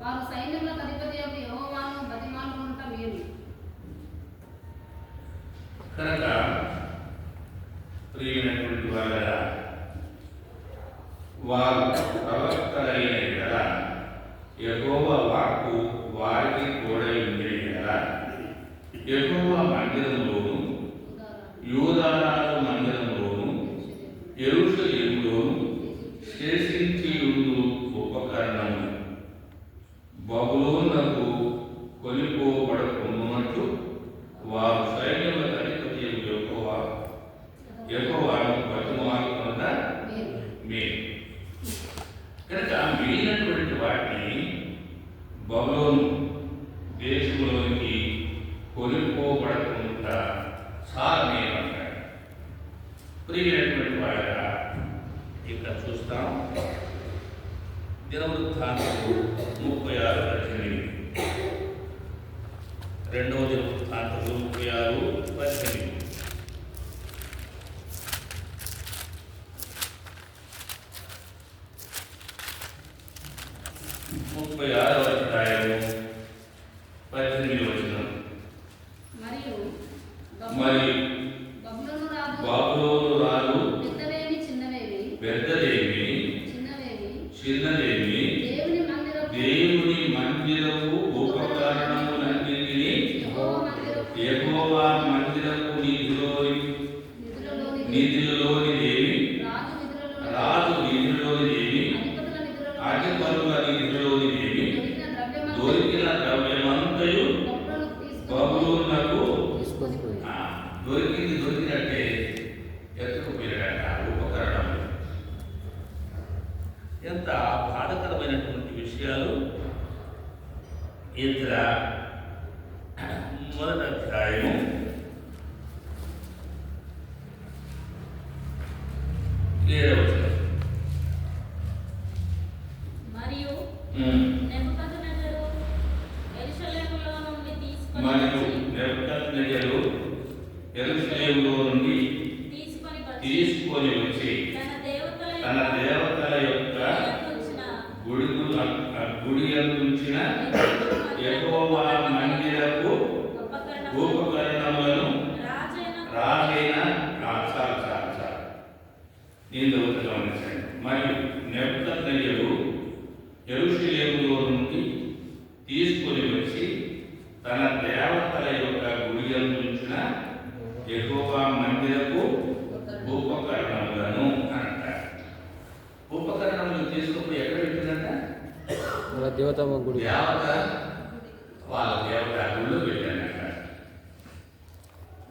వారు సైన్యములకు అధిపతి యెహోవాను బతిమాలుకొనుట మేలు. కనుక ప్రియమైనటువంటి వారా, వారు ప్రవక్తలైన ఎడల యెహోవా వాక్కు వారికి తోడై ఉండే ఎడల యెహోవా మందిరములోను యూదారాజు మందిరములోను యెరూషలేములోను శేషించియుండు ఉపకరణము బబులోనుకు కొనిపోబడకున్నట్లు వారు సైన్యములకు అధిపతి యెహోవాను బతిమాలుకొనుట మేలు. కనుక మిగిలినటువంటి వాటిని బబులోను దేశంలోనికి కొనుక్కోబడకుండా సారమేమంటారు. ప్రియమైనటువంటి వాడ ఇక్కడ చూస్తాం. దినవృత్తాంతము 36:18. 2వ దినవృత్తాంతము 36:18. 36వ అధ్యాయము 18వ వచనం. మరియు బబులోను రాజు పెద్దదేమి చిన్నదేమి దేవుని మందిరపు ఉపకరణములన్నిటినీ యెహోవా మందిరపు నిధులలోనిదేమి రాజు నిధులలోనిదేమి అధిపతుల నిధులలోనిదేమి దొరికిన ద్రవ్యమంతయు బబులోనుకు దొరికినట్టే ఎత్తుకుపోయాడట ఉపకరణం. ఎంత బాధకరమైనటువంటి విషయాలు. ఇతర 1వ అధ్యాయము 7వ వచనం. మరియు నెబుకద్నెజరు యెరూషలేములో నుండి తీసుకొని వచ్చి తన దేవతల యొక్క గుడి అందించిన యెహోవా మందిరపు ఉపకరణములను రాజైన నేను గమనించండి. మరియు నెబుకద్నెజరు యెరూషలేములో నుండి తీసుకొని వచ్చి తన దేవతల యొక్క గుడి అందించిన యెహోవా మందిరపు ఉపకరణములను అంటారు. ఉపకరణములు తీసుకుపోయి ఎక్కడ పెట్టిందంట? దేవత గుడి, వాళ్ళ దేవత గుడిలో పెట్టానంట.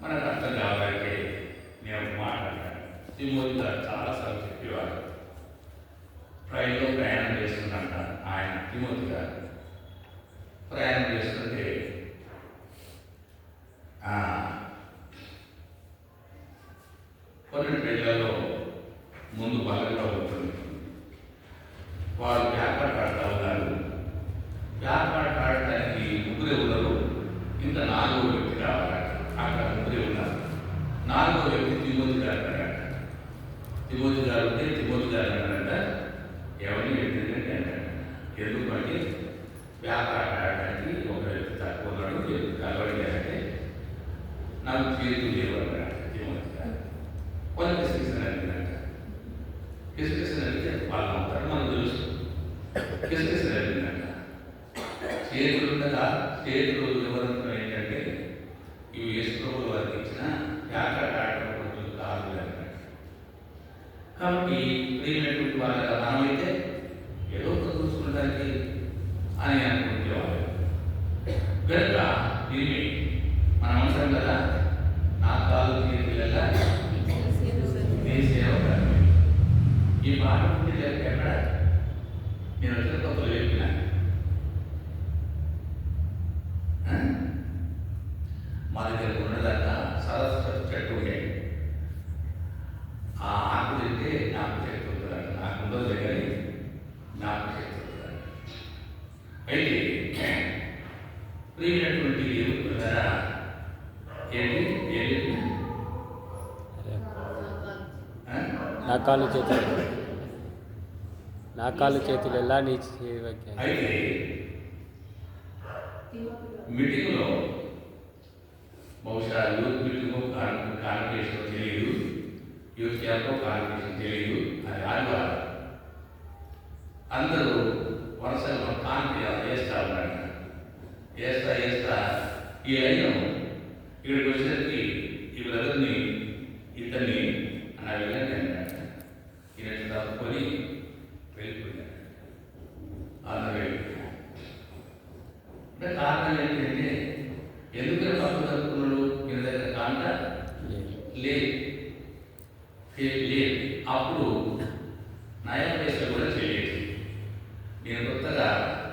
మనకు అర్థం కావాలంటే నేను మాట్లాడతాను. తిమోతి గారు చాలాసార్లు చెప్పేవారు. ట్రైన్లో ప్రయాణం చేస్తుందంట ఆయన, తిమోతి గారు ప్రయాణం చేస్తుంటే కొన్ని ట్రైన్లలో ముందు బలంగా ఉంటుంది. వారు వ్యాపారం ఆడుతూ ఉన్నారు. వ్యాపారం ఆడటానికి ముగ్గురే ఉన్నారు. ఇంకా 4వ వ్యక్తి కావాలి. అక్కడ ముగ్గురే ఉన్నారు. తిమోతి గారు అన్నారంట. తిమోతి గారు ఉంటే తిమోతి గారు అన్నారంట, ఎవరిని వ్యక్తిగతంగా అన్నాడు. ఎందుకంటే వ్యాపారం ఆడడానికి ఒక వ్యక్తి తక్కువ ఉన్నాడు, కలవడి అంటే నాకు చేతులు లేవు అన్నాడు తిమోతి గారు. వాళ్ళు కిసకిసని అడిగినాక కిసకిసని అడిగితే వాళ్ళు అవుతారు మనకు తెలుసు. కిసకిసని అడిగినాక చేతులు ఉండగా చేతులు వివరంతో ఏంటంటే ఇవి యేసుప్రభువు వారికి ఇచ్చిన వ్యాపార ఆడటం కాదు అన్నాడు. కాబట్టి ప్రియమైనటువంటి వాళ్ళ మనమైతే ఏదో ఒక చూసుకోవడానికి అని అనుకుంటేవాళ్ళు కనుక దీన్ని మన అవసరం కదా. నా కాలు చేతులలా నీ సేవ కాదు. ఈ మాట పుట్టి ఎక్కడ నేను వచ్చిన కొత్తలో చెప్పినా మా దగ్గర ఉన్నదాకా సరస్వతి చెట్టు ఉండేది. ఆ ఆకు తింటే నాకు శక్తి ఉంటుందంట. నాకు ఉండదు కానీ నాకు శక్తి ఉంటుందంట. అయితే ప్రియమైనటువంటి దేవుడు కదా ఏంటి ఏంటి నా కాళ్ళు చేతులు ఎలా నీ సేవకి. అయితే మీటింగ్లో బహుశా యూత్ మీటింగ్ కాన్వకేషన్ తెలియదు, యూత్ క్యాంప్లో కాన్వకేషన్ తెలియదు. అది ఆదివారం అందరూ వరుసగా కాన్కి వేస్తా ఉన్నాడు. వేస్తా ఈ లైన్ ఇక్కడికి వచ్చేసరికి ఈ బ్రదర్ని ఇతన్ని అలా వెళ్ళండి అన్నాడు. ఈయన తప్పుకొని వెళ్ళిపోయాడు. అందరూ వెళ్ళిపోయాడు. అంటే కారణం ఏంటంటే ఎందుకంటే తప్పు జరుపుకున్నాడు. ఈయన దగ్గర కాంట లేదు. అప్పుడు నయం పైసలు కూడా చేయలేదు. నేను కొత్తగా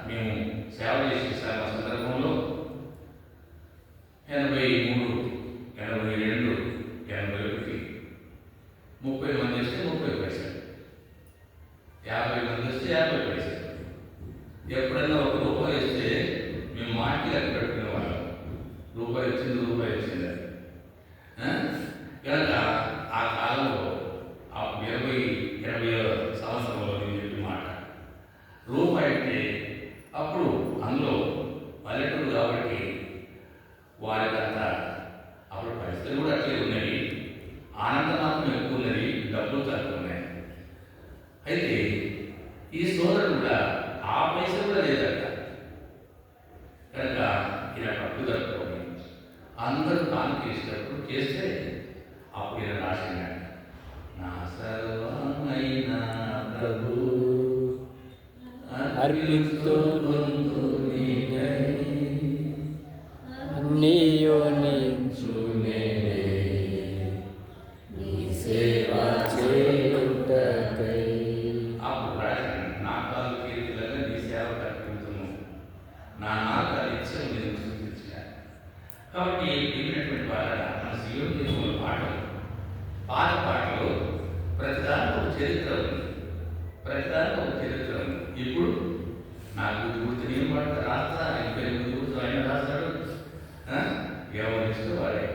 మేము సేవ చేసే సందర్భంలో 83, 82, 81 30 మంది వస్తే 30 పైసలు, 50 మంది వస్తే 50 పైసలు. ఎప్పుడైనా ఒక రూపాయి వస్తే మేము మాటి లెక్క పెట్టుకునేవాళ్ళం. రూపాయి వచ్చింది కనుక ఆ కాలంలో ఆ 80 సంవత్సరంలో నేను చెప్పిన మాట రూపాయి అంటే అప్పుడు అందులో పల్లెటూరు కాబట్టి వారికంతా అప్పుడు పరిస్థితులు కూడా అట్లే ఉన్నాయి. ఆనందం మాత్రం ఎక్కువ ఉన్నది, డబ్బులు తక్కువ ఉన్నాయి. అయితే ఈ సోదరుడు కూడా ఆ పైసలు కూడా లేదట. కనుక ఇలా డబ్బు జరుపుకొని అందరూ కానుక ఇచ్చినప్పుడు చేస్తే అప్పుడు ఇలా రాసినాడు, నా సర్వమైన ప్రభు అన్నీయో సేవ చేయుటకై. అప్పుడు రాసినాడు, నా కాలు కీర్తులలో నీ సేవ కల్పించును, నా నాలుగు ఇచ్చను నేను సూచించాను. కాబట్టి విన్నటువంటి వాళ్ళ మన జీవితంలో పాటలు పాత పాటలు ప్రతిదానికి ఒక చరిత్ర ఉంది. ప్రతిదానికి ఒక చరిత్ర ఉంది. ఇప్పుడు నాకు గుర్తు నేను పాట రాస్తా, ఇంకా గుర్తు ఆయన రాస్తాడు. ఎవరి ఇష్టం వాడే,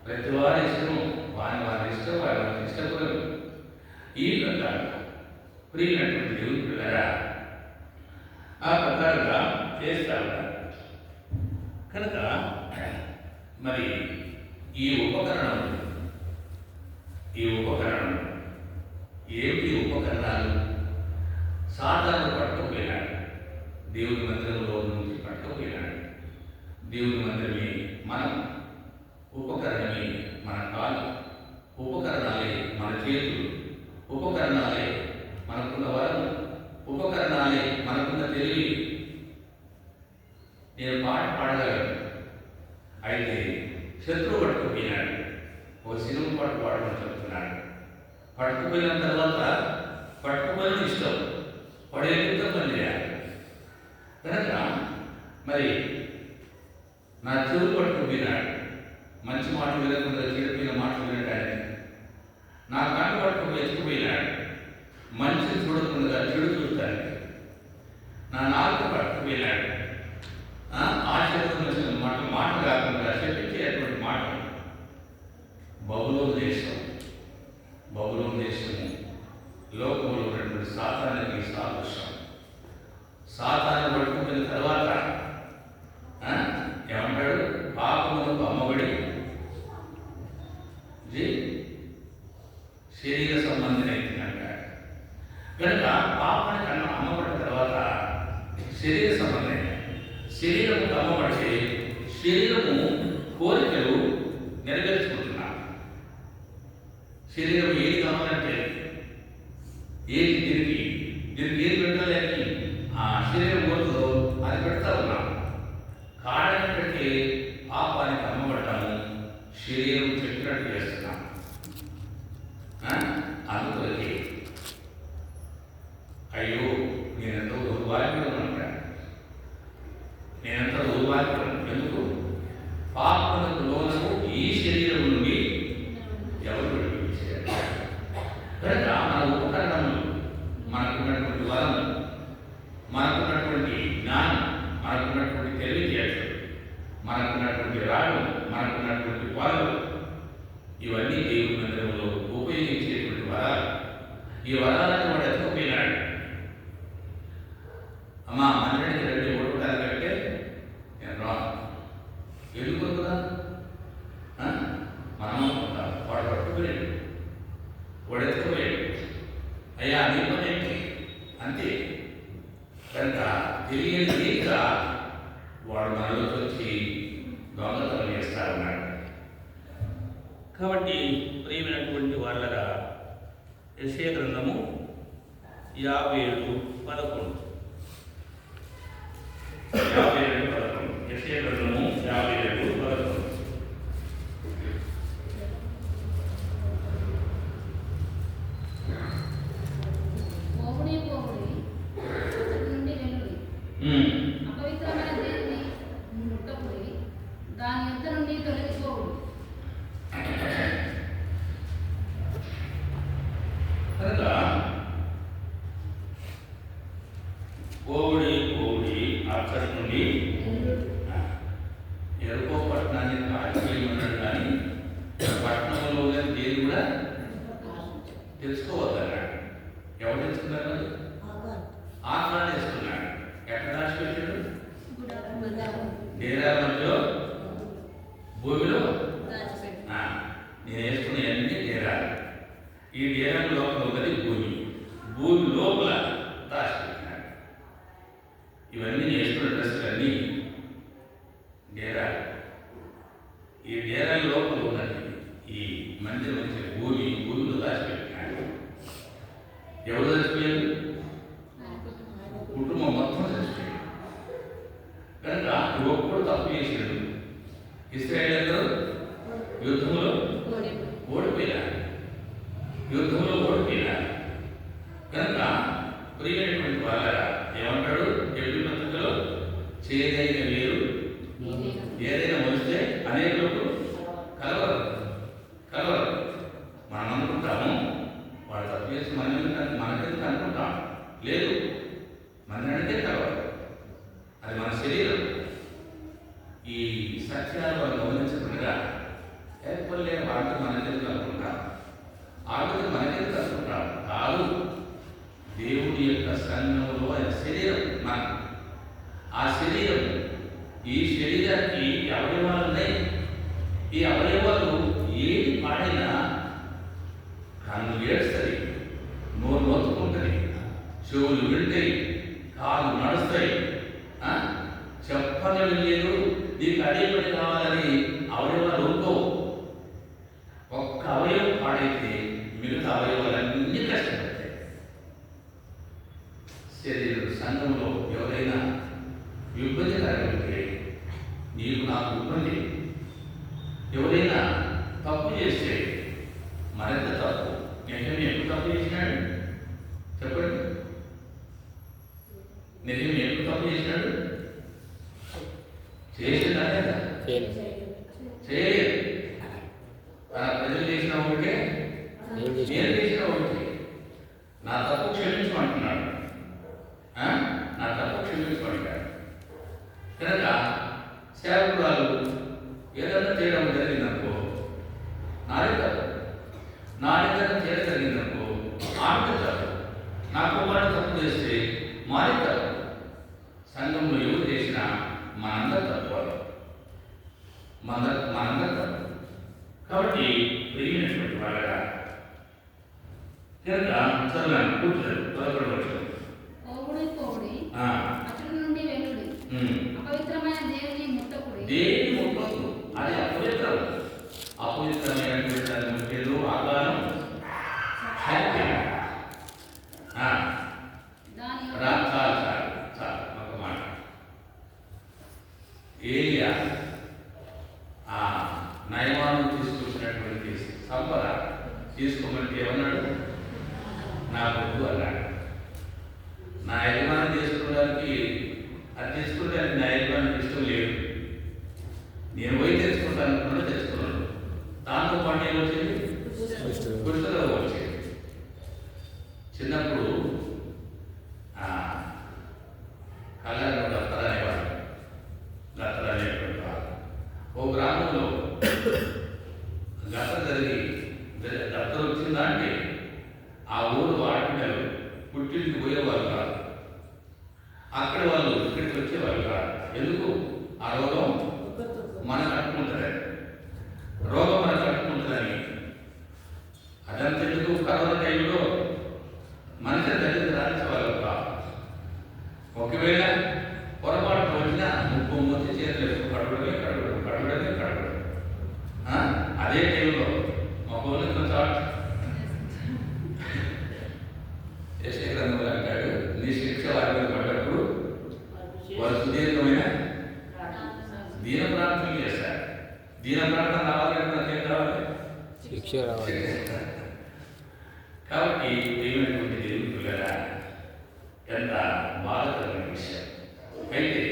ప్రతి వారి ఇష్టం వారి ఇష్టం వారి ఇష్టపడరు. ఈ ప్రకారం ప్రియమైనటువంటి దేవుని పిల్లరా ఆ ప్రకారంగా చేస్తా ఉంటారు. కనుక మరి ఈ ఉపకరణం ఏమిటి? ఉపకరణాలు సాధారణ పట్టుకుపోయినాడు. దేవుని మందిరంలో నుంచి పట్టుకుపోయినాడు. దేవుని మందిరమే మనం, ఉపకరణమే మన కాలు, ఉపకరణాలే మన చేతులు, ఉపకరణాలే మనకున్న వరం, ఉపకరణాలే మనకున్న తెలివి. నేను పాట పాడగలను. అయితే శత్రువు పట్టుకుపోయినాడు. ఒక సినిమా పాట పాడమని చెప్తున్నాడు. పట్టుకుపోయిన తర్వాత పట్టుకుపోయిన ఇష్టం పడేందుకు పని చేయాలి. కనుక మరి నా చెవులు పట్టుకుపోయినాడు. మంచి మాటలు వినకుండా చెడిపోయిన మాటలు వినడానికి. నా కన్ను పట్టుకు ఎత్తుకుపోయినాడు. మంచి చూడకుండా చెడు చూస్తానికి. నా నాలుగు పట్టుకుపోయినాడు. ఆశీర్వదించిన మాట కాకుండా శపించేటువంటి మాట. బబులోను దేశం బబులోను దేశము లోకంలో ఉన్నటువంటి సాతానికి సాదృశ్యం. సాతాను పట్టుకున్న తర్వాత ఏమంటాడు? పాపములకు అమ్మబడి శరీర సంబంధించిన అంటాడు. కనుక పాపానికి అమ్మబడిన తర్వాత శరీర సంబంధమైన శరీరము అమ్మబడితే శరీరము కోరికలు నెరవేర్చుకుంటున్నాం. శరీరం ఏది కావాలంటే ఏది దీనికి ఏది పెట్టాలని ఆ శరీరం కోరుతుందో అది పెడతా ఉన్నాం. కారణం పెట్టి పాపానికి అమ్మబడ్డాము, శరీరం చెప్పినట్టు చేస్తున్నాం. అందుకొరికి అయ్యో నేనెంతో దుర్భాగ్యుడు అంటాడు. నేనెంత దుర్భాగ్యుడు. ఎందుకు? పాపములకు లోనము ఈ శరీరం నుండి ఎవరు విడిపించారు? కనుక మన ఉపకరణములు, మనకున్నటువంటి వరం, మనకున్నటువంటి జ్ఞానం, మనకున్నటువంటి తెలివితేటలు, మనకున్నటువంటి రాడు, మనకున్నటువంటి పాలు, ఇవన్నీ దేవుని మందిరంలో ఉపయోగించేటువంటి వరాలు. ఈ వరాలను వాడు ఎత్తుకుపోయినాడు. అమ్మా మందిరానికి రండి ఓటుకారు కంటే నేను రాను. ఎందుకుందా మనం అనుకుంటాం. వాడు పట్టుకుపోయాడు, వాడు ఎత్తుకుపోయాడు. అయ్యా నీ పని ఏంటి అంతే. కనుక తెలియని రీతిగా వాడు మనలోకి వచ్చి దొంగతనం చేస్తా ఉన్నాడు. కాబట్టి ప్రియమైనటువంటి వాళ్ళగా యెషయా గ్రంథము 57:11 యెషయా గ్రంథము 57:11 పోవుడి పోవుడి అతడి నుండి వెళ్ళుడి. అపవిత్రమైన దేనిని ముట్టకుడి, దాని యొద్ద నుండి తొలగిపోవుడి. కనుక కోవిడి అక్కడి నుండి ఎరుకో పట్టణాన్ని కాల్చివేయమన్నాడు. కానీ పట్టణంలో దేని కూడా తెలుసుకోవద్దన్నాడు. ఎవరు తెలుసుకున్నారు? ఆత్మని తెలుసుకున్నాడు. ఎక్కడ రాసిపెట్టాడు? డేరా మధ్యలో భూమిలో నేను వేసుకునే అన్ని డేరాలు. ఈ డేరా లోపల ఉన్నది భూమి, భూమి లోపల దాచిపెట్టినాడు. ఇవన్నీ నేర్చుకున్న డ్రెస్సులన్నీ డేరాలు. ఈ డేరా లోపల ఉన్నది ఈ మందిరం వచ్చే భూమిలో దాచిపెట్టినాడు. ఎవరు చచ్చిపోయారు? కుటుంబం మొత్తం చచ్చిపోయాడు. కనుక ఒక్కడు తప్పు చేశాడు. ఇశ్రాయేలు యుద్ధంలో ఓడిపోయినారు. కనుక ప్రియమైనటువంటి వాళ్ళ ఏమంటాడు? ఎప్పుడు పత్రికలో చేదైన వేరు ఏదైనా వస్తే అనేకులకు కలవరు. మనం అనుకుంటాము వాడు తప్పు చేసి మనకెందుకు అనుకుంటాం. లేదు, మనకే కలవరు. అది మన శరీరం. ఈ సత్యాలు వాళ్ళు గమనించకుండా లేకపోతే వాళ్ళకి మనకెందుకు అనుకుంటాం, ఆవిడ మనకెందుకు అనుకుంటాం. కాదు, దేవుడి యొక్క సంఘంలో ఆయన శరీరం మన. ఆ శరీరం, ఈ శరీరానికి అవయవాలు ఉన్నాయి. ఈ అవయవాలు ఏది పాడినా కన్ను ఏడుస్తుంది, నోరు నోచుకుంటుంది, చెవులు వింటాయి, కాళ్ళు నడుస్తాయి. చెప్పని లేదు నీకు అదే పని కావాలని అవయవాలు ఊరుకోవు. ఒక్క అవయవం పాడైతే మిగతా అవయవాలన్నీ కష్టపడతాయి. శరీరం సంఘంలో ఎవరైనా ఇబ్బంది కలిగితే నీకు నాకు ఇబ్బంది. ఎవరైనా తప్పు చేస్తే మరింత తప్పు. నెహెమ్యా ఎప్పుడు తప్పు చేసినాడు చెప్పండి? నెహెమ్యా ఎప్పుడు తప్పు చేసినాడు? చేసిందా లేదా? చేయలేదు. తన ప్రజలు చేసిన ఒకటే, నేను చేసిన ఒకటి. నా తప్పు క్షమించమంటున్నాడు. నా తప్పు క్షమించమంటాడు. కనుక సేవకురాలు ఏదైనా చేయడం జరిగిందనుకో, నాదే తప్పు. నా దగ్గర తేడా జరిగిందనుకో ఆమె తప్పు, నా కుమారుడు తప్పు చేస్తే మాది తప్పు. సంఘంలో ఎవరు చేసినా మనందరూ తప్పు, మనందరూ తప్పు. కాబట్టి ప్రియమైనటువంటి వాళ్ళగా కనుక చదువులను కూర్చోలేదు త్వరపడవచ్చు. పోవుడి పోవుడి అతడి నుండి వెలుడి అపవిత్రమైన దేవుని ముట్టకుడి. దేని ముట్టొద్దు, అది అపవిత్రం. అపవిత్రమైనటువంటి దాన్ని ముట్టేది ఆకారం ఒక మాట. ఏలియా నయమాను తీసుకొచ్చినటువంటి సంపద తీసుకోమంటే ఏమన్నాడు? నా వద్దు అన్నాడు. నా యజమానం చేసుకోవడానికి అది తీసుకోవడానికి నా యజమానికి ఇష్టం లేదు, నేను పోయి తెచ్చుకుంటాను అనుకున్నా తెచ్చుకున్నాను. దాంతో పాటు ఏమొచ్చింది? గుర్తులో వచ్చింది. చిన్నప్పుడు కళ్ళను గత్తర అనేవాడు. గత్తర అనేటువంటి వాడు ఓ గ్రామంలో గత జరిగి గత్తర వచ్చిందంటే ఆ ఊరు ఆడపిల్లలు పుట్టింటికి పోయేవారు కాదు, అక్కడ వాళ్ళు ఇక్కడికి వచ్చేవారు కాదు. ఎందుకు? ఆ రోగం మనకు కట్టుకుంటుందని, రోగం మనకు కట్టుకుంటుందని. అదంతా ఎందుకు? కరోనా టైంలో మనిషి దగ్గర రాల్చేవాళ్ళు కాదు. ఒకవేళ పొరపాటు వచ్చినా ముప్పు మూతి చేతులు కడగడమే. అదే టైంలో మా పోలీసు చాట్ యశగ్రంథంలో అంటాడు, నీ శిక్ష వారి మీద పడ్డప్పుడు వారు సుదీర్ఘమైన దీన ప్రార్థనలు చేశారు. దీన ప్రార్థన రావాలంటే నాకేం రావాలి? శిక్ష రావాలి. కాబట్టి ఏమైనటువంటి దేవుని పిల్లరా, ఎంత బాధకరమైన విషయం. అయితే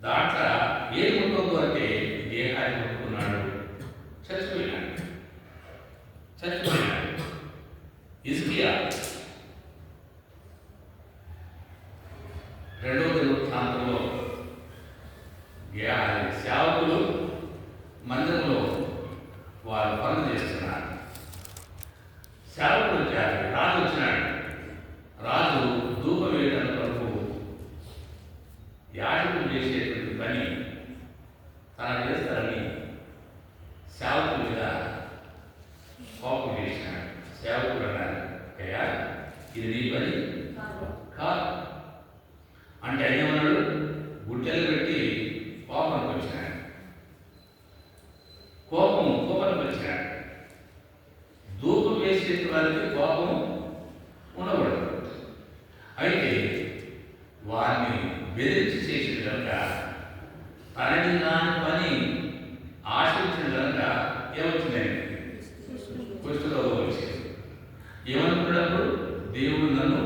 దాంట్లో ఏది ముట్టొద్దు అంటే దేహాన్ని ముట్టుకున్నాడు, చచ్చిపోయినాడు. హిజ్కియా 2వ దినవృత్తాంతంలో సేవకులు మందిరంలో వారు పనులు చేస్తున్నారు. సేవకులు వచ్చారు, రాజు వచ్చినాడు. రాజు ధూపం వేయడానికి వరకు యాజకులు చేసేటువంటి పని తను చేస్తారని సేవకుల మీద కోపం చేసినాడు. సేవకుడు అన్నారు, అయ్యా ఇది నీ పని కాదు అంటే ఏమన్నాడు? గుడ్డలు పెట్టి కోపానికి వచ్చినాడు. కోపానికి వచ్చినాడు. ధూపం వేసే వారికి కోపం ఉండకూడదు. అయితే వారిని బెదిరించి చేసిన కనుక, తనని కాని పని ఆశించిన కనుక ఏమవుతుందండి? కుష్ఠరోగం వచ్చింది. ఏమనుకున్నప్పుడు దేవుడు నన్ను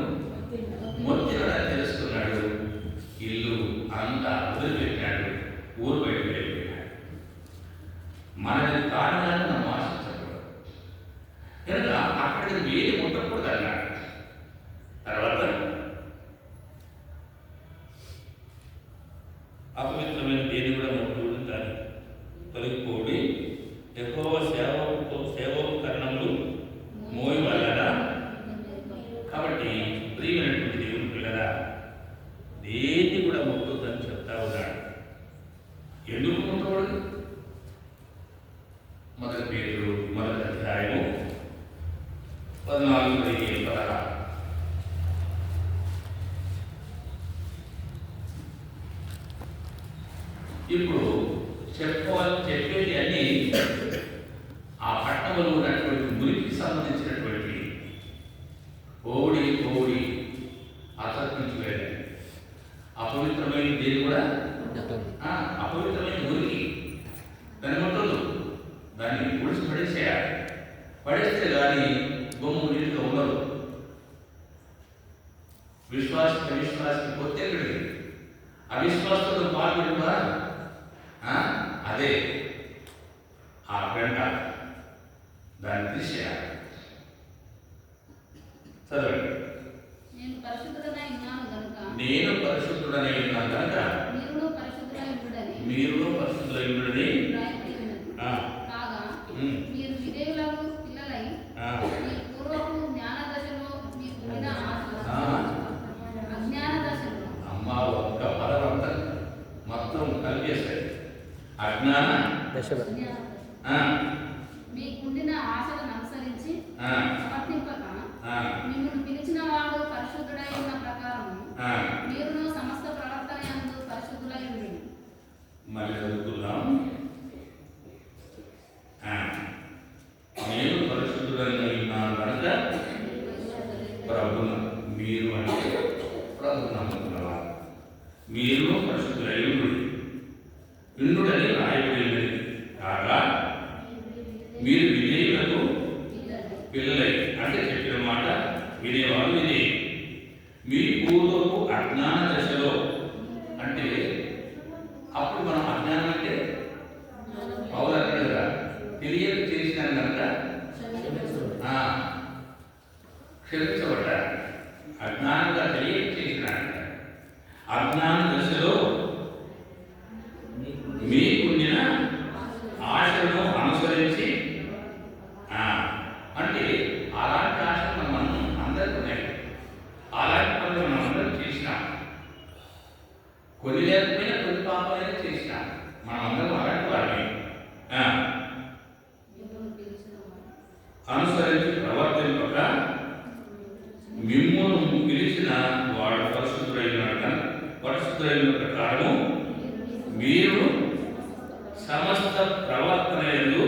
మొత్తినని తెలుసుకున్నాడు. ఇల్లు అంతా వదిలిపెట్టాడు, ఊరు బయటకు వెళ్ళిపోయాడు. మనది కారణాన్ని మనం ఆశించకూడదు కనుక అక్కడికి వేడి ముట్టకూడదు అన్నాడు. తర్వాత అపవిత్రమైన దేని కూడా ముట్టకూడదు, దాన్ని తొలగిపోడి ఎక్కువ సేవోపకరణములు మోయి వాళ్ళరా. కాబట్టి ప్రియమైనటువంటి దేవుని పిల్లరా, దేన్ని కూడా ముట్టొద్దని చెప్తా ఉన్నాడు. ఎందుకు ముట్టకూడదు? 1 పేతురు 1వ అధ్యాయము 14-16. ఇప్పుడు చెప్పేది అన్ని ఆ పట్టణంలో ఉన్నటువంటి మురికి సంబంధించినటువంటి పోవుడి ఆసక్తించలేదు. అపవిత్రమైన దేని కూడా అపవిత్రమైన మురికి దాన్ని ముట్టదు, దాన్ని ఉడిసి పడేసేయాలి. పడేస్తే కానీ బొమ్మ నీటిగా ఉండదు. అవిశ్వాసి పొత్తే ఎక్కడికి? అవిశ్వాసంతో పాల్గొంటుందా? అదే ఆ పెంట, దాన్ని తీసేయాలి. చదవండి. నేను పరిశుద్ధుడనై ఉన్నాను కనుక మీరును పరిశుద్ధులై ఉండుడని కాగా మీరు విధేయులకు పిల్లలై అజ్ఞాన దశలో ఆ, మీకుండిన ఆశలను అనుసరించి ఆ, సమర్థింపక ఆ, మిమ్మల్ని పిలిచిన వాడు పరిశుద్ధుడై ఉన్న ప్రకారము ఆ. మీరును సమస్త ప్రవర్తన యందు పరిశుద్ధులై ఉండి మళ్ళీ చదువుకుందాం. నేను పరిశుద్ధుడై ఉన్నాను కనుక ప్రభున మీరు అంటే ప్రభు నమ్ముకున్నవారు మీరు పరిశుద్ధులై ఇంద్రుడని రాయబడినది కాగా మీరు విధేయులకు పిల్లలై అంటే చెప్పిన మాట వినేవాళ్ళు వినే మీ పూర్వపు అజ్ఞాన దశలో అంటే అప్పుడు మనం అజ్ఞానం అంటే పౌలు అన్నాడు కదా తెలియక చేసినాను కనుక క్షమించబడ్డారు. అజ్ఞానంగా తెలియక చేసినాడు. అజ్ఞాన దశలో మీకుండిన ఆశలను అనుసరించి అంటే అలాంటి ఆశలు మనం అందరికీ ఉన్నాయి. అలాంటి పనులు మనం అందరం చేసినాం. కొన్ని లేకపోయినా కొన్ని పాపాలైనా చేసినాం. మనం అందరం అలాంటి వారిని అనుసరించి ప్రవర్తింపక మిమ్మును పిలిచిన వాడు పరిశుద్ధుడైన ప్రకారము మీరు సమస్త ప్రవర్తన యందు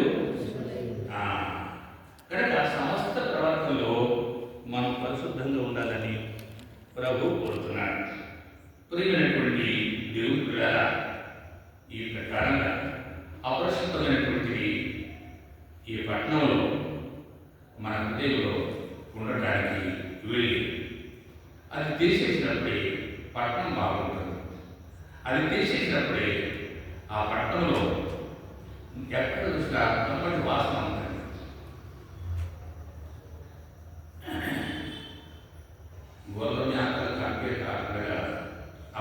కనుక సమస్త ప్రవర్తనలో మనం పరిశుద్ధంగా ఉండాలని ప్రభు కోరుతున్నాడు. ప్రియమైనటువంటి దేవుని పిల్లలారా, ఈ ప్రకారంగా అపరిశుద్ధమైనటువంటి ఈ పట్టణంలో మన హృదయంలో ఉండటానికి వెళ్ళి అది తీసేసినప్పుడే పట్టణం బాగుంటుంది. అది తీసేసినప్పుడే ఆ పట్టణంలో ఎక్కడ చూసినా కమ్మటి వాసన ఉంటుంది. గొర్రెని ఆకలి కంపే కాకుండా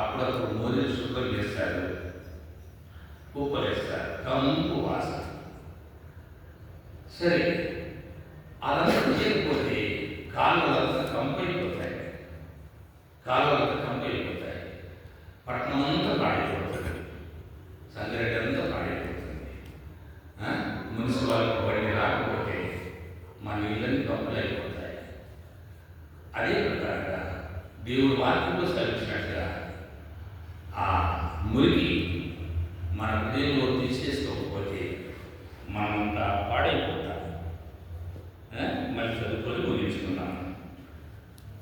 అప్పుడప్పుడు మోదీని శుభ్రం చేస్తారు, కుప్పలేస్తారు, కంపు వాసన. సరే, అదంతా చేయకపోతే కాలువలంతా కంపైపోతాయి, పట్టణం అంతా పాడైపోతుంది, సంగారెడ్డి అంతా పాడైపోతుంది. మున్సిపాలిటీ బండి రాకపోతే మన ఇళ్ళని కంపలైపోతాయి. అదే ప్రకారంగా దేవుడు వాక్యంలో సెలవించినట్టుగా ఆ మురికి మన హృదయంలో తీసేసుకోకపోతే మనమంతా పాడైపోతాం. మళ్ళీ చదువుకొని ముగించుకున్నాం.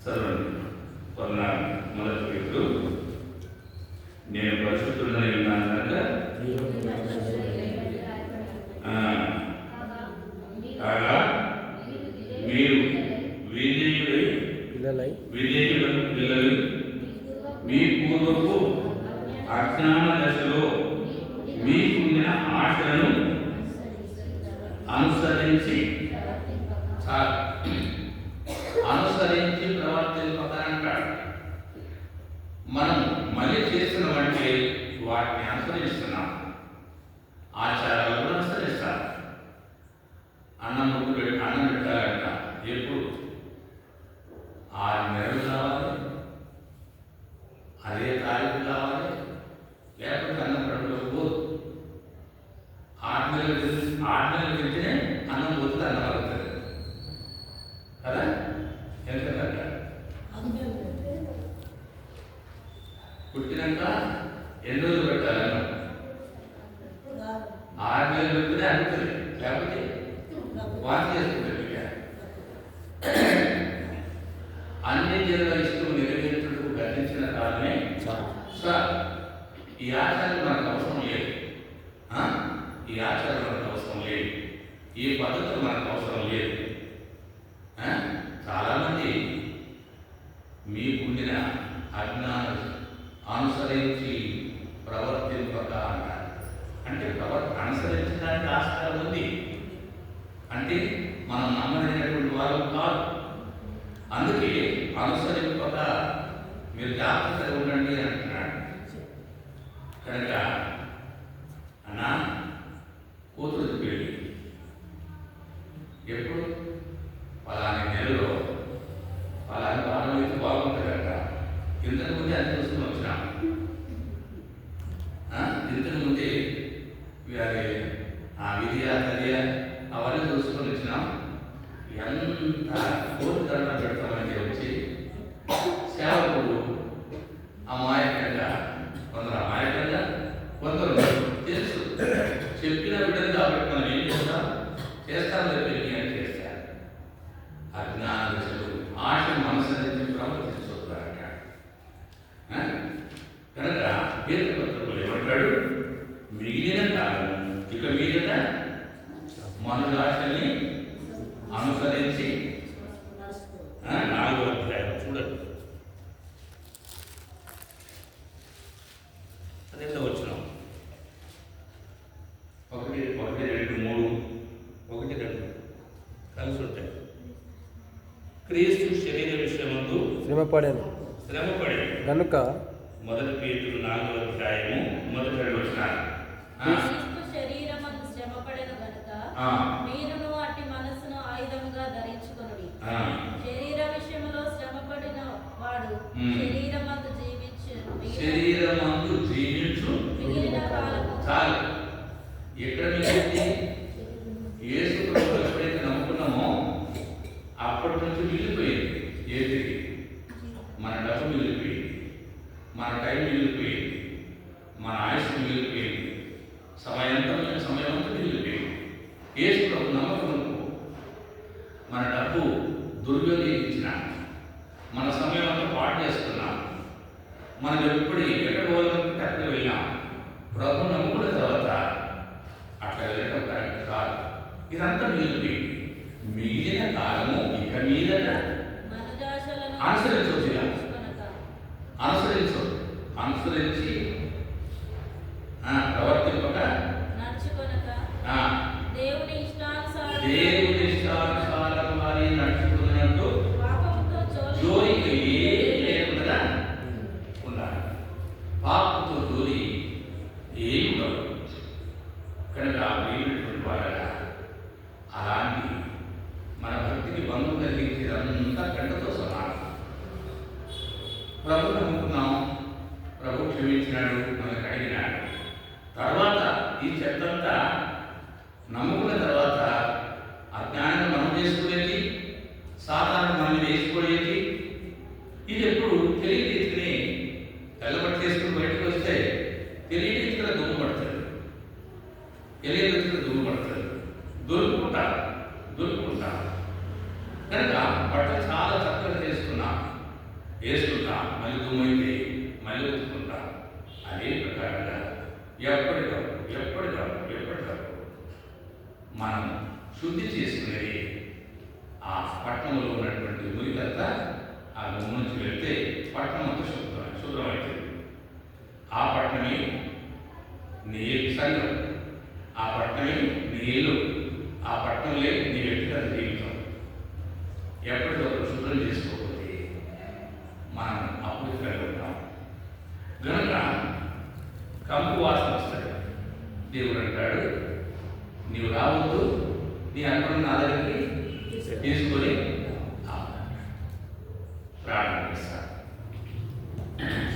చదవండి. మొదటి పేరు నేను పరిశుద్ధుడనై ఉన్నాను కనుక కాగా మీరు విధేయులను పిల్లలు మీ పూర్వపు అజ్ఞాన దశలో మీకుండిన ఆశలను అనుసరించి ప్రవర్తింపకంటాడు. మనం మళ్ళీ చేస్తున్నామంటే వాటిని అనుసరిస్తున్నాం. ఆచారాలు కూడా అనుసరిస్తాం. అన్నం పెట్టాలంట ఎప్పుడు 6 నెలలు కావాలి, అదే తారీఖు కావాలి, లేకపోతే అన్నం పెట్టకపోదు. 6 నెలలు తింటేనే అన్నం పోతుంది, అన్నం అవుతుంది కదా. ఎందుకంటే పుట్టినాక ఎన్ని రోజులు పెట్టాలి అన్నం? 6 నెలలు పెడితేనే అనుతుంది, లేకపోతే వాంతి చేసుకుంటుంది. అన్ని జనుల ఇష్టం నెరవేర్చుటకు గతించిన కాలమే సార్. ఈ ఆచారం మనకు అవసరం లేదు. ఈ ఆచారం మనకు అవసరం లేదు. ఈ పద్ధతులు మనకు అవసరం లేదు. చాలామంది మీకుండిన అజ్ఞానం అనుసరించి ప్రవర్తింపక అన్నారు. అంటే అనుసరించడానికి ఆస్కారం ఉంది. అంటే మనం నమ్మదగినటువంటి వారు కాదు. అందుకే అనుసరింపక మీరు జాగ్రత్తగా ఉండండి అంటున్నాడు. కనుక అన్నా కూతురు పెళ్ళి ఎప్పుడు పలాని నెలలో పలాని వారం అయితే బాగుంటుందట. ఇంతకుముందే అది చూసుకుని వచ్చినాం. ఇంతకుముందే అనుసరించి 4వ అధ్యాయం చూడండి 12వ వచనం 1, 2, 3 1, 2 కలిసి ఉంటాయి. క్రీస్తు శరీర విషయమందు శ్రమపడాను శ్రమపడి గనుక 1 పేతురు 4వ అధ్యాయము 1-2 వచనాలు. క్రీస్తు శరీరమందు శ్రమపడెను గనుక ఆ. మీరును అట్టి మనస్సును ఆయుధముగా ధరించుకొనుడి. ఆ. శరీర విషయములో శ్రమపడిన వాడు మ్. శరీరమందు జీవించు శరీరమందు జీవించు మిగిలిన కాలము చాలు. ఎక్కడ మిగిలింది? యేసు ప్రభువు ఎప్పుడైతే నమ్ముకున్నామో అప్పటి నుంచి మిగిలిపోయింది. ఏదికి? మన డబ్బు మిగిలిపోయింది, మన టైం మిగిలిపోయింది, మన ఆయుష్ మిగిలిపోయింది, సమయమంతా మిగిలిపోయింది. యేసు ప్రభు నమ్మకముకు మన డబ్బు దుర్వినియోగించిన, మన సమయం అంతా పాటు చేసుకున్నాం, మనం ఎప్పుడు ఎక్కడ పోవాలంటే అక్కడ వెళ్ళాం. ప్రభు నమ్ముకున్న తర్వాత అట్లా వెళ్ళటం కరెక్ట్ కాదు. ఇదంతా మిగిలిపోయింది. మిగిలిన కాలము ఇక మీదట మనుజాశలను అనుసరించవచ్చు. ఇలా తెలుసుకొనక అనుసరించి ప్రవర్తింపక నడుచుకొనక ఆ, దేవుని ఇష్టానుసారం దేవుని ఇష్టానుసారం వారి నడుచుకున్నట్టు పాపముతో జోలికి ఏం లేకుండా ఉండాలి. పాపంతో జోలి ఏమి ఉండదు. కనుక ప్రియమైనటువంటి వాళ్ళ అలాంటి మన భక్తికి భంగం కలిగించేదంతా గంటతో సమానం. ప్రభు నమ్ముకున్నాం, ప్రభు క్షమించినాడు, మనకు అడిగినాడు. తర్వాత ఈ చెత్తంతా నమ్ముకున్న తర్వాత అజ్ఞానంగా మనం చేసుకునేది, సాధారణ మనం వేసుకోయేది, ఇది ఎప్పుడు తెలియని తెల్లబట్టి చేసుకుని బయటకు వస్తే తెలియని రీతిలో దుమ్ము పడుతుంది, తెలియని రీతిలో దుమ్ము పడుతుంది, దొరుకుకుంటారు. కనుక బట్టలు చాలా చక్కగా వేసుకుంటాం, మళ్ళీ దుమ్మైతే మళ్ళీ ఉతుకుంటాం. అదే ప్రకారంగా ఎప్పటికప్పుడు మనం శుద్ధి చేసుకునేది. ఆ పట్టణంలో ఉన్నటువంటి మురికంతా ఆ దుమ్ము నుంచి వెళ్తే పట్టణం అంతా శుభ్రమవుతుంది. ఆ పట్టణమే నీ సంఘం, ఆ పట్టణమే నీ ఇల్లు, ఆ పట్టణంలో నీ వ్యక్తిగత జీవితం. ఎప్పటికప్పుడు శుభ్రం చేసుకోకపోతే మనం అపవిత్రంగా ఉంటాం. కనుక కంపు వాసన వస్తుంది. దేవుడు అంటాడు, నీవు రావద్దు, నీ అక్కడ నా దగ్గరికి తీసుకొని